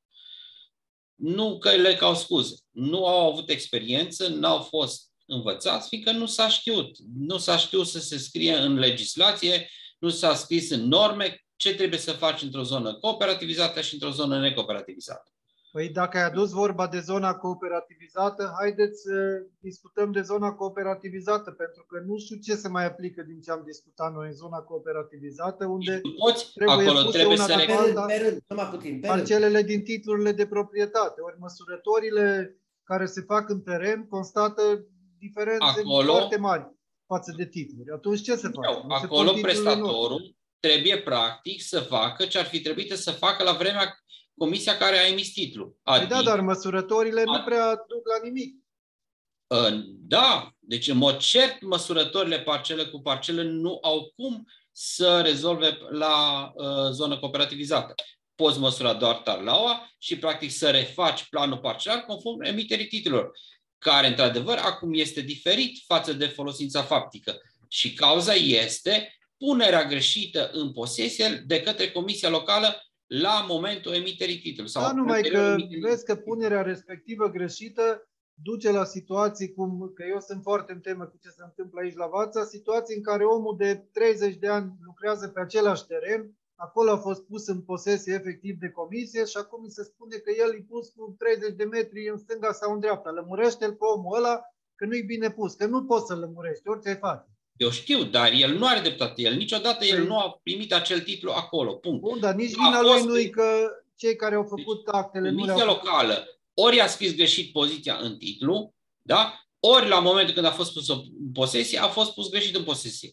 Nu că le cau scuze. Nu au avut experiență, n-au fost învățați, fiindcă nu s-a știut. Nu s-a știut să se scrie în legislație, nu s-a scris în norme ce trebuie să faci într-o zonă cooperativizată și într-o zonă necooperativizată. Păi dacă ai adus vorba de zona cooperativizată, haideți să discutăm de zona cooperativizată, pentru că nu știu ce se mai aplică din ce am discutat noi în zona cooperativizată, unde trebuie puse parcelele din titlurile de proprietate. Ori măsurătorile care se fac în teren constată diferențe foarte mari față de titluri. Atunci ce se face? Acolo prestatorul trebuie practic să facă ce ar fi trebuit să facă la vremea comisia care a emis titlul. Adică, da, dar măsurătorile nu prea duc la nimic. Da, deci în mod cert măsurătorile parcelă cu parcelă nu au cum să rezolve la zonă cooperativizată. Poți măsura doar tarlaua și practic să refaci planul parcelar conform emiterii titlurilor, care într-adevăr acum este diferit față de folosința faptică. Și cauza este punerea greșită în posesie de către comisia locală la momentul emiterii titlului. Da, numai că vezi că punerea respectivă greșită duce la situații cum, că eu sunt foarte în temă cu ce se întâmplă aici la Vața, situații în care omul de 30 de ani lucrează pe același teren, acolo a fost pus în posesie efectiv de comisie și acum mi se spune că el e pus cu 30 de metri în stânga sau în dreapta. Lămurește-l pe omul ăla că nu-i bine pus, că nu poți să-l lămurești, orice ai face. Eu știu, dar el nu are dreptate. El niciodată nu a primit acel titlu acolo. Punct. Bun, dar nici vina lui nu-i că cei care au făcut actele nu le-au făcut. Comisia locală ori a scris greșit poziția în titlu, da? Ori la momentul când a fost pus în posesie, a fost pus greșit în posesie.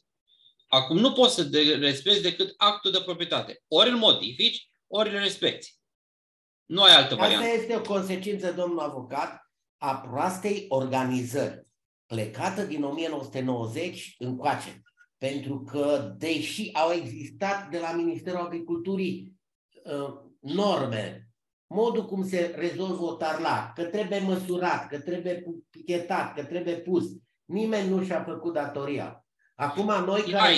Acum nu poți să respecti decât actul de proprietate. Ori îl modifici, ori le respecti. Nu ai altă variantă. Asta este o consecință, domnul avocat, a proastei organizări, plecată din 1990 încoace. Pentru că, deși au existat de la Ministerul Agriculturii norme, modul cum se rezolvă o tarla, că trebuie măsurat, că trebuie pichetat, că trebuie pus, nimeni nu și-a făcut datoria. Acum noi care...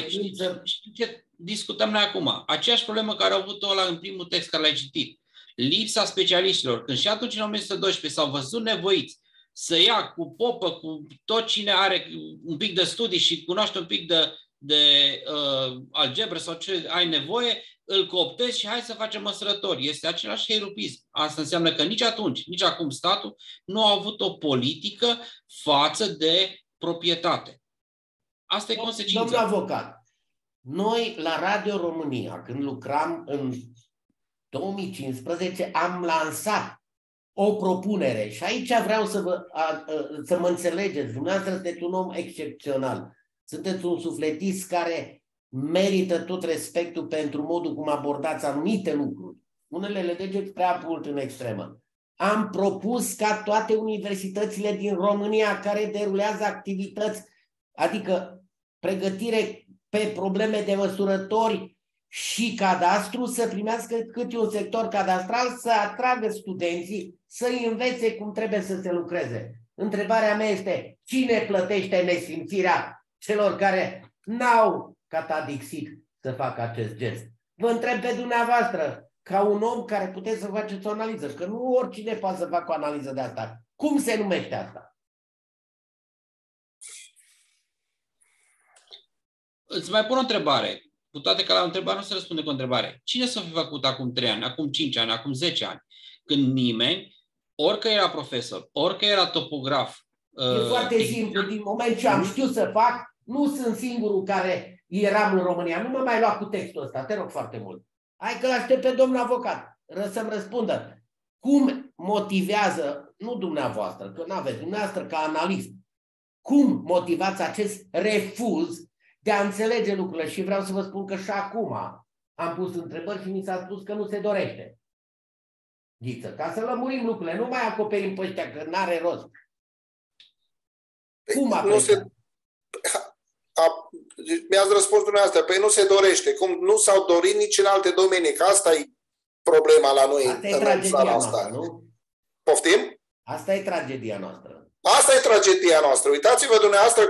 Știi ce discutăm noi acum? Aceeași problemă care au avut-o în primul text care l-ai citit. Lipsa specialiștilor. Când și atunci, în 1912, s-au văzut nevoiți să ia cu popă, cu tot cine are un pic de studii și cunoaște un pic de algebră sau ce ai nevoie, îl cooptezi și hai să facem măsurători. Este același heirupism. Asta înseamnă că nici atunci, nici acum statul nu a avut o politică față de proprietate. Asta e consecința. Domnul avocat, noi la Radio România, când lucram în 2015, am lansat o propunere și aici vreau să mă înțelegeți. Dumneavoastră sunteți un om excepțional. Sunteți un sufletist care merită tot respectul pentru modul cum abordați anumite lucruri. Unele le duceți prea mult în extremă. Am propus ca toate universitățile din România care derulează activități, adică pregătire pe probleme de măsurători și cadastru, să primească câte un sector cadastral, să atragă studenții, să învețe cum trebuie să se lucreze. Întrebarea mea este, cine plătește nesimțirea celor care n-au catadixit să facă acest gest? Vă întreb pe dumneavoastră, ca un om care puteți să faceți o analiză, că nu oricine poate să facă o analiză de asta. Cum se numește asta? Îți mai pun o întrebare. Cu toate că la o întrebare nu se răspunde cu o întrebare. Cine s-a fi făcut acum 3 ani, acum 5 ani, acum 10 ani? Când nimeni, orică era profesor, orică era topograf. E foarte simplu. Din moment ce am știut să fac, nu sunt singurul care eram în România. Nu mă mai lua cu textul ăsta. Te rog foarte mult. Hai că l-aștept pe domnul avocat să-mi răspundă. Cum motivează, nu dumneavoastră, că nu aveți, dumneavoastră ca analist, cum motivați acest refuz de a înțelege lucrurile? Și vreau să vă spun că și acum am pus întrebări și mi s-a spus că nu se dorește. Ghiță, ca să lămurim lucrurile, nu mai acoperim pe ăștia, că n-are rost. Cum apreciați? Mi-ați răspuns dumneavoastră, păi nu se dorește. Cum nu s-au dorit nici în alte domenii, că asta e problema la noi. Asta e tragedia noastră, nu? Poftim? Asta e tragedia noastră. Asta e tragedia noastră. Uitați-vă dumneavoastră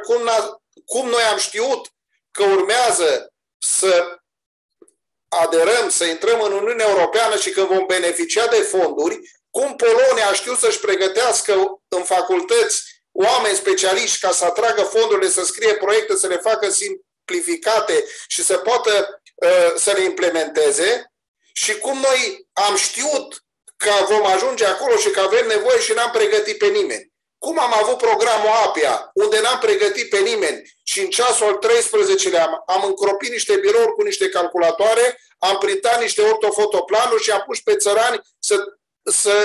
cum noi am știut că urmează să aderăm, să intrăm în Uniunea Europeană și că vom beneficia de fonduri, cum Polonia a știut să-și pregătească în facultăți oameni specialiști ca să atragă fondurile, să scrie proiecte, să le facă simplificate și să poată să le implementeze, și cum noi am știut că vom ajunge acolo și că avem nevoie și n-am pregătit pe nimeni. Cum am avut programul APIA, unde n-am pregătit pe nimeni și în ceasul al 13-lea am încropit niște birouri cu niște calculatoare, am printat niște ortofotoplanuri și am pus pe țărani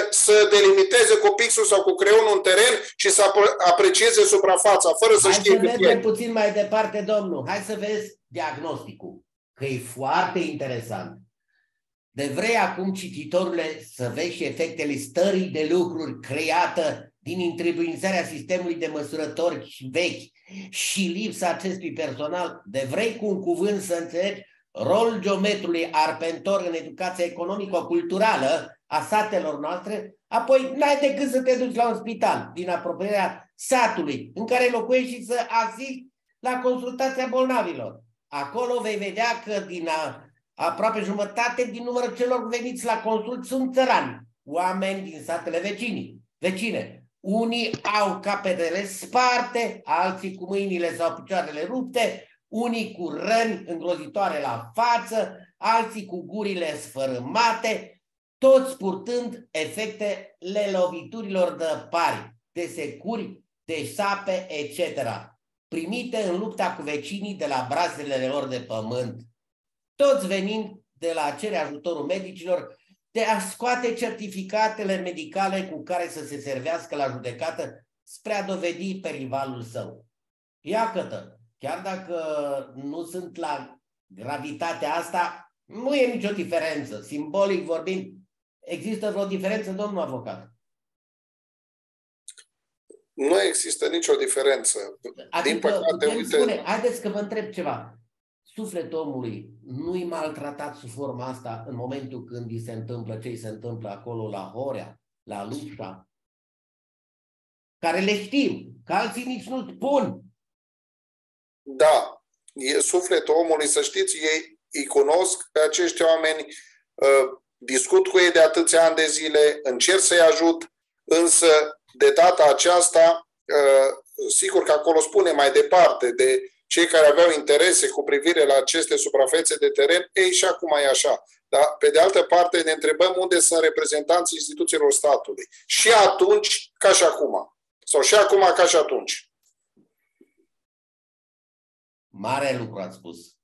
să delimiteze cu pixul sau cu creionul un teren și să aprecieze suprafața, fără să știe cât e. Hai să mergem puțin mai departe, domnul. Hai să vezi diagnosticul, că e foarte interesant. De vrei acum, cititorule, să vezi și efectele stării de lucruri creată din întrebuințarea sistemului de măsurători vechi și lipsa acestui personal, de vrei cu un cuvânt să înțelegi rolul geometrului arpentor în educația economico-culturală a satelor noastre, apoi n-ai decât să te duci la un spital din apropierea satului în care locuiești și să asisti la consultația bolnavilor. Acolo vei vedea că din aproape jumătate din numărul celor veniți la consult sunt țărani, oameni din satele vecine. Unii au capetele sparte, alții cu mâinile sau picioarele rupte, unii cu răni îngrozitoare la față, alții cu gurile sfărâmate, toți purtând efectele loviturilor de pari, de securi, de sape, etc., primite în lupta cu vecinii de la brazele lor de pământ. Toți venind de la a cere ajutorul medicilor de a scoate certificatele medicale cu care să se servească la judecată spre a dovedi pe rivalul său. Iată, chiar dacă nu sunt la gravitatea asta, Nu e nicio diferență. Simbolic vorbind, există vreo diferență, domnul avocat? Nu există nicio diferență. Adică, Din păcate, putem uite... spune, haideți că vă întreb ceva. Sufletul omului nu-i maltratat sub forma asta în momentul când îi se întâmplă ce îi se întâmplă acolo la Horea, la Lușa, care le știm, că alții nici nu spun. Da, e sufletul omului, să știți, ei îi cunosc pe acești oameni, discut cu ei de atâția ani de zile, încerc să-i ajut, însă de data aceasta, sigur că acolo spune mai departe de cei care aveau interese cu privire la aceste suprafețe de teren, ei și acum e așa. Dar pe de altă parte ne întrebăm unde sunt reprezentanții instituțiilor statului. Și atunci ca și acum. Sau și acum ca și atunci. Mare lucru ați spus.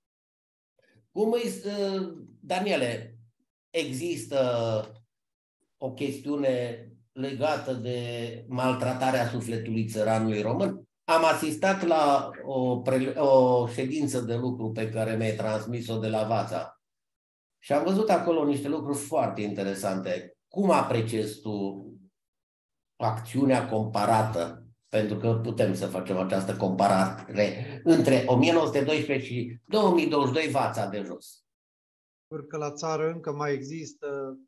Cum îi, Daniele, există o chestiune legată de maltratarea sufletului țăranului român? Am asistat la o ședință de lucru pe care mi-ai transmis-o de la Vața și am văzut acolo niște lucruri foarte interesante. Cum apreciezi tu acțiunea comparată? Pentru că putem să facem această comparare între 1912 și 2022 Vața de jos. Pentru că la țară încă mai există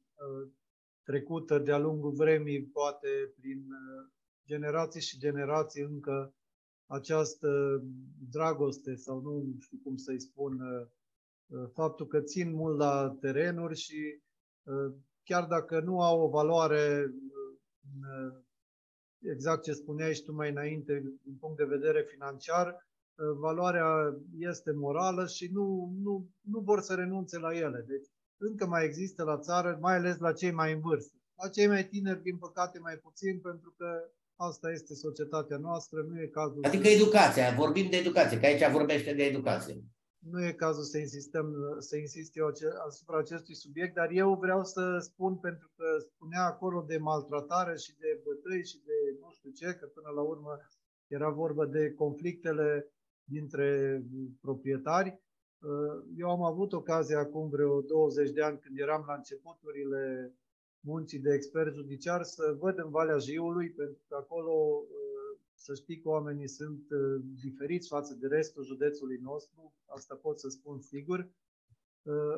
trecută de-a lungul vremii, poate prin generații și generații încă această dragoste sau nu știu cum să-i spun, faptul că țin mult la terenuri și chiar dacă nu au o valoare exact ce spuneai și tu mai înainte din punct de vedere financiar, valoarea este morală și nu vor să renunțe la ele. Deci încă mai există la țară, mai ales la cei mai în vârstă. La cei mai tineri, din păcate, mai puțin, pentru că asta este societatea noastră, nu e cazul... Adică educația, vorbim de educație, că aici vorbește de educație. Nu e cazul să insist eu asupra acestui subiect, dar eu vreau să spun, pentru că spunea acolo de maltratare și de bătăi și de nu știu ce, că până la urmă era vorba de conflictele dintre proprietari. Eu am avut ocazia acum vreo 20 de ani, când eram la începuturile muncii de expert judiciar, să văd în Valea Jiului, pentru că acolo, să știi că oamenii sunt diferiți față de restul județului nostru, asta pot să spun sigur.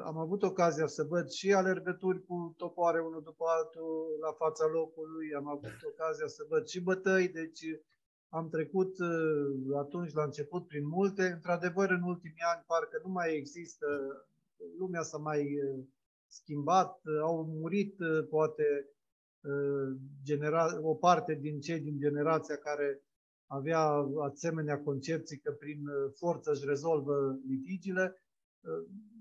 Am avut ocazia să văd și alergături cu topoare unul după altul la fața locului, am avut ocazia să văd și bătăi, deci am trecut atunci la început prin multe. Într-adevăr, în ultimii ani parcă nu mai există, lumea s-a mai schimbat, au murit poate o parte din cei din generația care avea asemenea concepții că prin forță își rezolvă litigiile,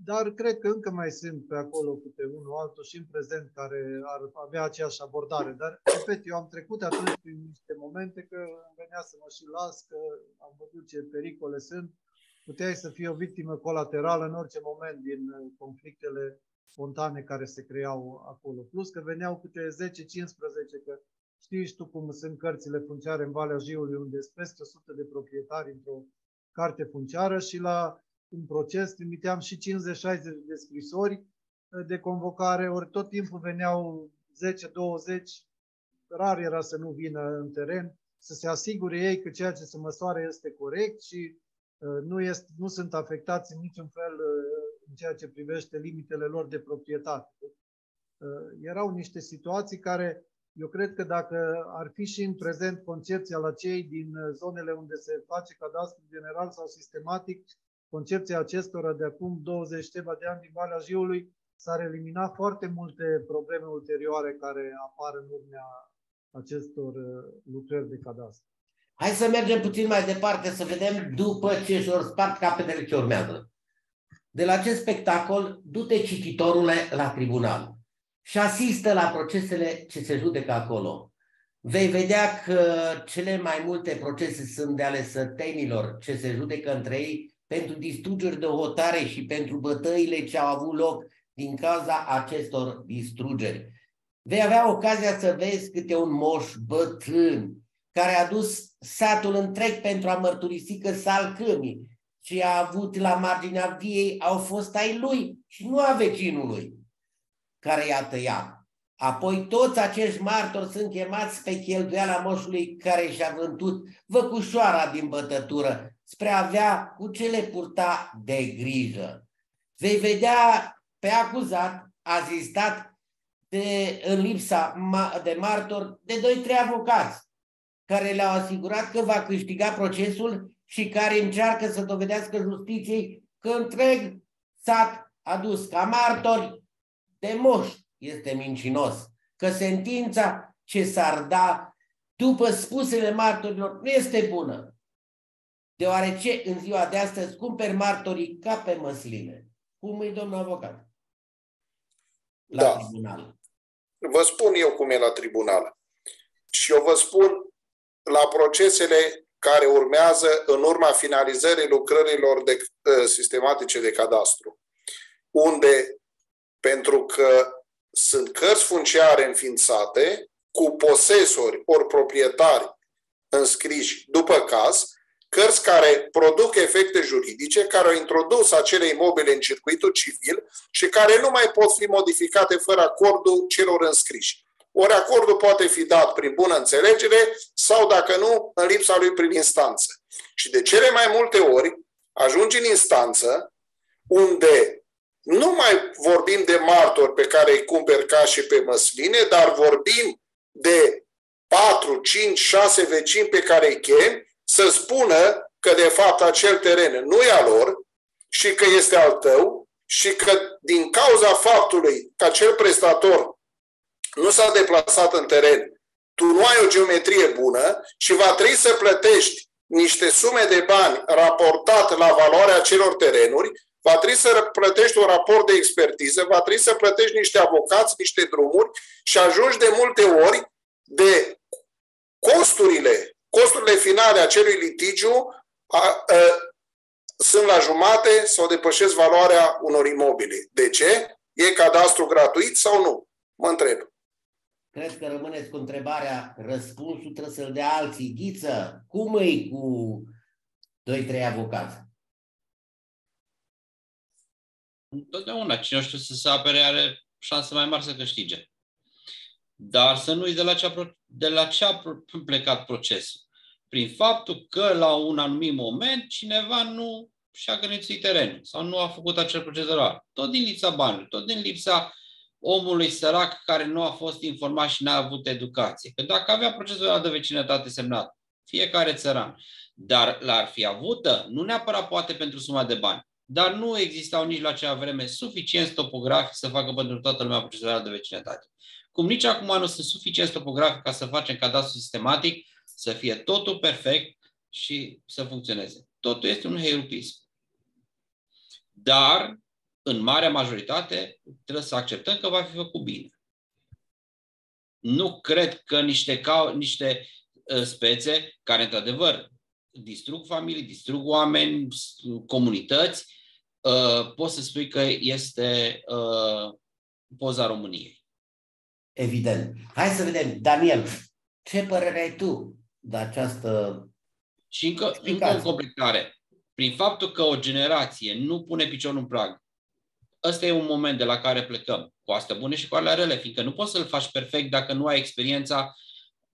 dar cred că încă mai sunt pe acolo câte unul altul și în prezent care ar avea aceeași abordare. Dar, repet, eu am trecut atunci prin niște momente că îmi venea să mă și las, că am văzut ce pericole sunt. Puteai să fii o victimă colaterală în orice moment din conflictele spontane care se creau acolo. Plus că veneau câte 10-15, că știi și tu cum sunt cărțile funciare în Valea Jiului, unde sunt peste 100 de proprietari într-o carte funciară și la un proces trimiteam și 50-60 de scrisori de convocare, ori tot timpul veneau 10-20, rar era să nu vină în teren, să se asigure ei că ceea ce se măsoară este corect și nu sunt afectați în niciun fel în ceea ce privește limitele lor de proprietate. Erau niște situații care, eu cred că dacă ar fi și în prezent concepția la cei din zonele unde se face cadastru general sau sistematic, concepția acestora de acum 20 ceva de ani din Valea Jiului, s-ar elimina foarte multe probleme ulterioare care apar în urmea acestor lucrări de cadastru. Hai să mergem puțin mai departe, să vedem după ce și-or spart capetele ce urmează. De la acest spectacol, du-te, cititorule, la tribunal și asistă la procesele ce se judecă acolo. Vei vedea că cele mai multe procese sunt de ale sătenilor ce se judecă între ei pentru distrugeri de hotare și pentru bătăile ce au avut loc din cauza acestor distrugeri. Vei avea ocazia să vezi câte un moș bătrân care a dus satul întreg pentru a mărturisi că salcâmii ce a avut la marginea viei au fost ai lui și nu a vecinului care i-a tăiat. Apoi toți acești martori sunt chemați pe cheltuiala moșului care și-a vândut văcușoara din bătătură spre a avea cu ce le purta de grijă. Vei vedea pe acuzat asistat în lipsa de martor de 2-3 avocați care le-au asigurat că va câștiga procesul și care încearcă să dovedească justiției că întreg sat adus ca martori de moș este mincinos, că sentința ce s-ar da după spusele martorilor nu este bună, deoarece în ziua de astăzi cumperi martorii ca pe măsline. Cum e, domnul avocat? La tribunal. Vă spun eu cum e la tribunal. Și eu vă spun la procesele care urmează în urma finalizării lucrărilor sistematice de cadastru, unde, pentru că sunt cărți funciare înființate cu posesori ori proprietari înscriși după caz, cărți care produc efecte juridice, care au introdus acele imobile în circuitul civil și care nu mai pot fi modificate fără acordul celor înscriși. Ori acordul poate fi dat prin bună înțelegere sau, dacă nu, în lipsa lui prin instanță. Și de cele mai multe ori ajungi în instanță unde nu mai vorbim de martori pe care îi cumperi ca și pe măsline, dar vorbim de 4, 5, 6 vecini pe care îi chem să spună că de fapt acel teren nu e al lor și că este al tău și că din cauza faptului că acel prestator nu s-a deplasat în teren, tu nu ai o geometrie bună și va trebui să plătești niște sume de bani raportat la valoarea acelor terenuri, va trebui să plătești un raport de expertiză, va trebui să plătești niște avocați, niște drumuri și ajungi de multe ori de costurile finale acelui litigiu sunt la jumate sau depășesc valoarea unor imobile. De ce? E cadastru gratuit sau nu? Mă întreb. Cred că rămâneți cu întrebarea, răspunsul trebuie să-l dea alții. Ghiță, cum e cu 2-3 avocați? Întotdeauna, cine știu să se apere are șanse mai mari să câștige. Dar să nu uiți de la ce a plecat procesul. Prin faptul că la un anumit moment cineva nu și-a găsit terenul sau nu a făcut acel proces de luare. Tot din lipsa banilor, tot din lipsa omului sărac care nu a fost informat și n-a avut educație. Că dacă avea procesul de vecinătate semnat, fiecare țăran, dar l-ar fi avută, nu neapărat poate pentru suma de bani, dar nu existau nici la acea vreme suficienți topografi să facă pentru toată lumea procesul de vecinătate. Cum nici acum nu sunt suficienți topografi ca să facem cadastru sistematic, să fie totul perfect și să funcționeze. Totul este un heirupism. Dar, în marea majoritate, trebuie să acceptăm că va fi făcut bine. Nu cred că niște spețe care, într-adevăr, distrug familii, distrug oameni, comunități, poți să spui că este poza României. Evident. Hai să vedem. Daniel, ce părere ai tu de această... Și încă o completare. Prin faptul că o generație nu pune piciorul în prag, ăsta e un moment de la care plecăm, cu astea bune și cu alea rele, fiindcă nu poți să-l faci perfect dacă nu ai experiența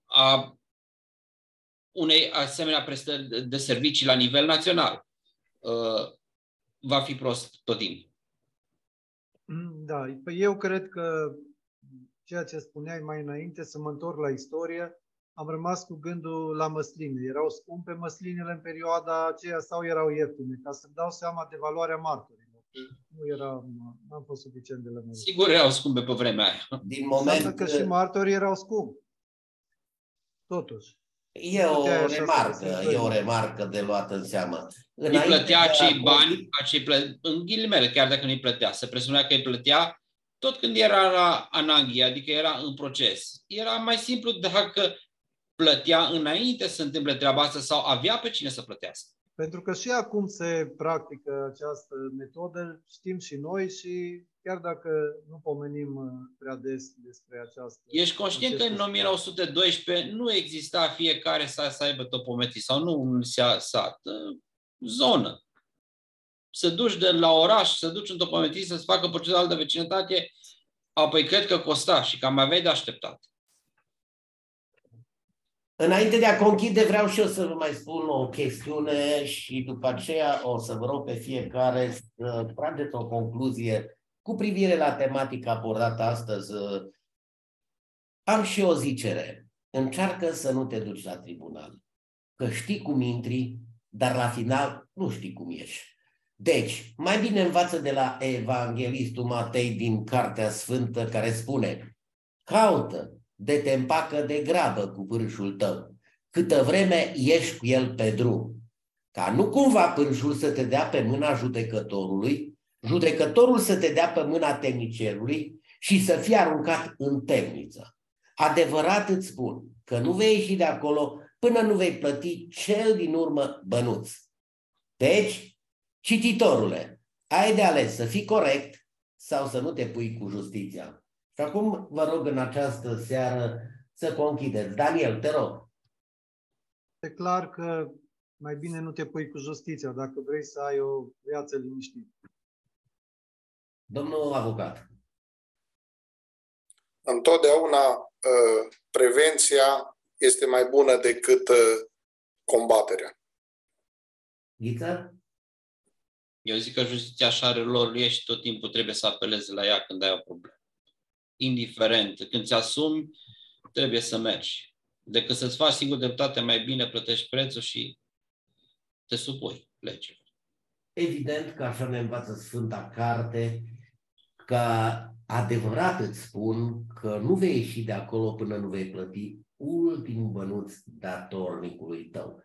a unei asemenea prestări de servicii la nivel național. Va fi prost tot timpul. Da, eu cred că ceea ce spuneai mai înainte, să mă întorc la istorie, am rămas cu gândul la măsline. Erau scumpe măslinele în perioada aceea sau erau ieftine? Ca să-mi dau seama de valoarea martorilor. N-am fost suficient de lămurit. Sigur erau scumpe pe vremea aia. Din moment că și martorii erau scumpi. Totuși. E o remarcă de luat în seamă. Îi plătea acei bani, în ghilimele, chiar dacă nu-i plătea. Se presunea că îi plătea tot când era la ananghie, adică era în proces. Era mai simplu dacă plătea înainte să se întâmple treaba asta sau avea pe cine să plătească. Pentru că și acum se practică această metodă, știm și noi și chiar dacă nu pomenim prea des despre această... Ești conștient că în 1912 nu exista fiecare să aibă topometri sau nu un sat, zonă. să duci de la oraș, să duci într-o pământie să-ți facă procedural de vecinătate, apoi cred că costa și cam aveai de așteptat. Înainte de a conchide, vreau și eu să vă mai spun o chestiune și după aceea o să vă rog pe fiecare să trageți o concluzie cu privire la tematica abordată astăzi. Am și o zicere. Încearcă să nu te duci la tribunal. Că știi cum intri, dar la final nu știi cum ieși. Deci, mai bine învață de la evanghelistul Matei din Cartea Sfântă care spune: caută de te împacă de grabă cu pârșul tău, câtă vreme ești cu el pe drum, ca nu cumva pârșul să te dea pe mâna judecătorului, judecătorul să te dea pe mâna temnicerului și să fie aruncat în temniță. Adevărat îți spun că nu vei ieși de acolo până nu vei plăti cel din urmă bănuț. Deci, cititorule, ai de ales să fii corect sau să nu te pui cu justiția. Și acum vă rog în această seară să conchideți. Daniel, te rog. E clar că mai bine nu te pui cu justiția dacă vrei să ai o viață liniștită. Domnul avocat. Întotdeauna prevenția este mai bună decât combaterea. Ghiță? Eu zic că justiția așa are rolul ei și tot timpul trebuie să apelezi la ea când ai o problemă. Indiferent, când ți-asumi, trebuie să mergi. Decât să-ți faci singur dreptate, mai bine plătești prețul și te supui legii. Evident că așa ne învață Sfânta Carte, că adevărat îți spun că nu vei ieși de acolo până nu vei plăti ultimul bănuț datornicului tău.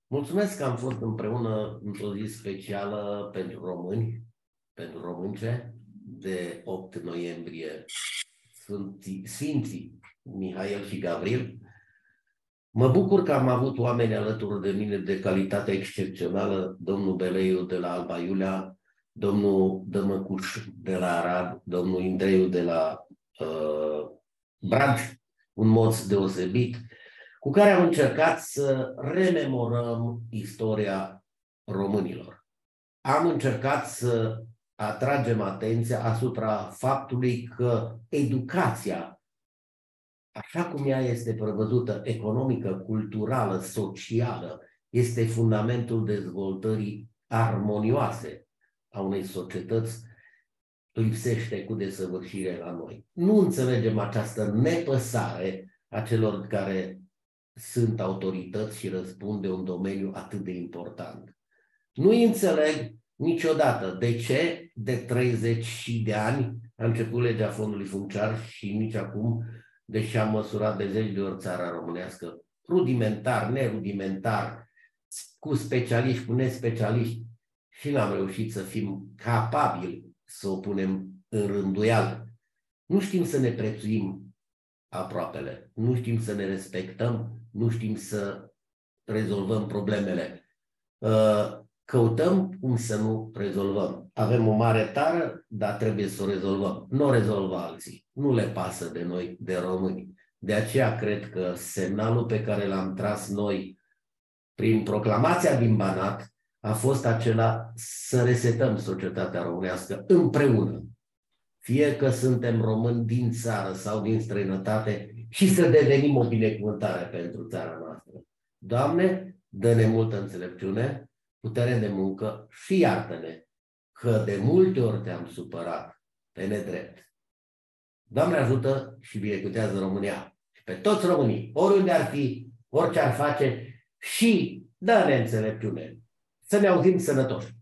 Mulțumesc că am fost împreună într-o zi specială pentru români, pentru românce, de 8 noiembrie, Sfinții Mihail și Gavril. Mă bucur că am avut oameni alături de mine de calitate excepțională, domnul Beleiu de la Alba Iulia, domnul Dămăcuș de la Arad, domnul Indreiu de la Brad, un moț deosebit, cu care am încercat să rememorăm istoria românilor. Am încercat să atragem atenția asupra faptului că educația, așa cum ea este prevăzută, economică, culturală, socială, este fundamentul dezvoltării armonioase a unei societăți, lipsește cu desăvârșire la noi. Nu înțelegem această nepăsare a celor care sunt autorități și răspund de un domeniu atât de important. Nu înțeleg niciodată de ce de 30 de ani a început legea fondului funciar și nici acum, deși am măsurat de 10 de ori țara românească, rudimentar, nerudimentar, cu specialiști, cu nespecialiști, și n-am reușit să fim capabili să o punem în rânduială. Nu știm să ne prețuim aproapele, nu știm să ne respectăm, nu știm să rezolvăm problemele. Căutăm cum să nu rezolvăm. Avem o mare tară, dar trebuie să o rezolvăm. Nu o rezolvă alții. Nu le pasă de noi, de români. De aceea cred că semnalul pe care l-am tras noi prin proclamația din Banat a fost acela să resetăm societatea românească împreună. Fie că suntem români din țară sau din străinătate și să devenim o binecuvântare pentru țara noastră. Doamne, dă-ne multă înțelepciune, putere de muncă și iartă-ne că de multe ori te-am supărat pe nedrept. Doamne ajută și binecuvântează România și pe toți românii, oriunde ar fi, orice ar face, și dă-ne înțelepciune. Să ne auzim sănătoși.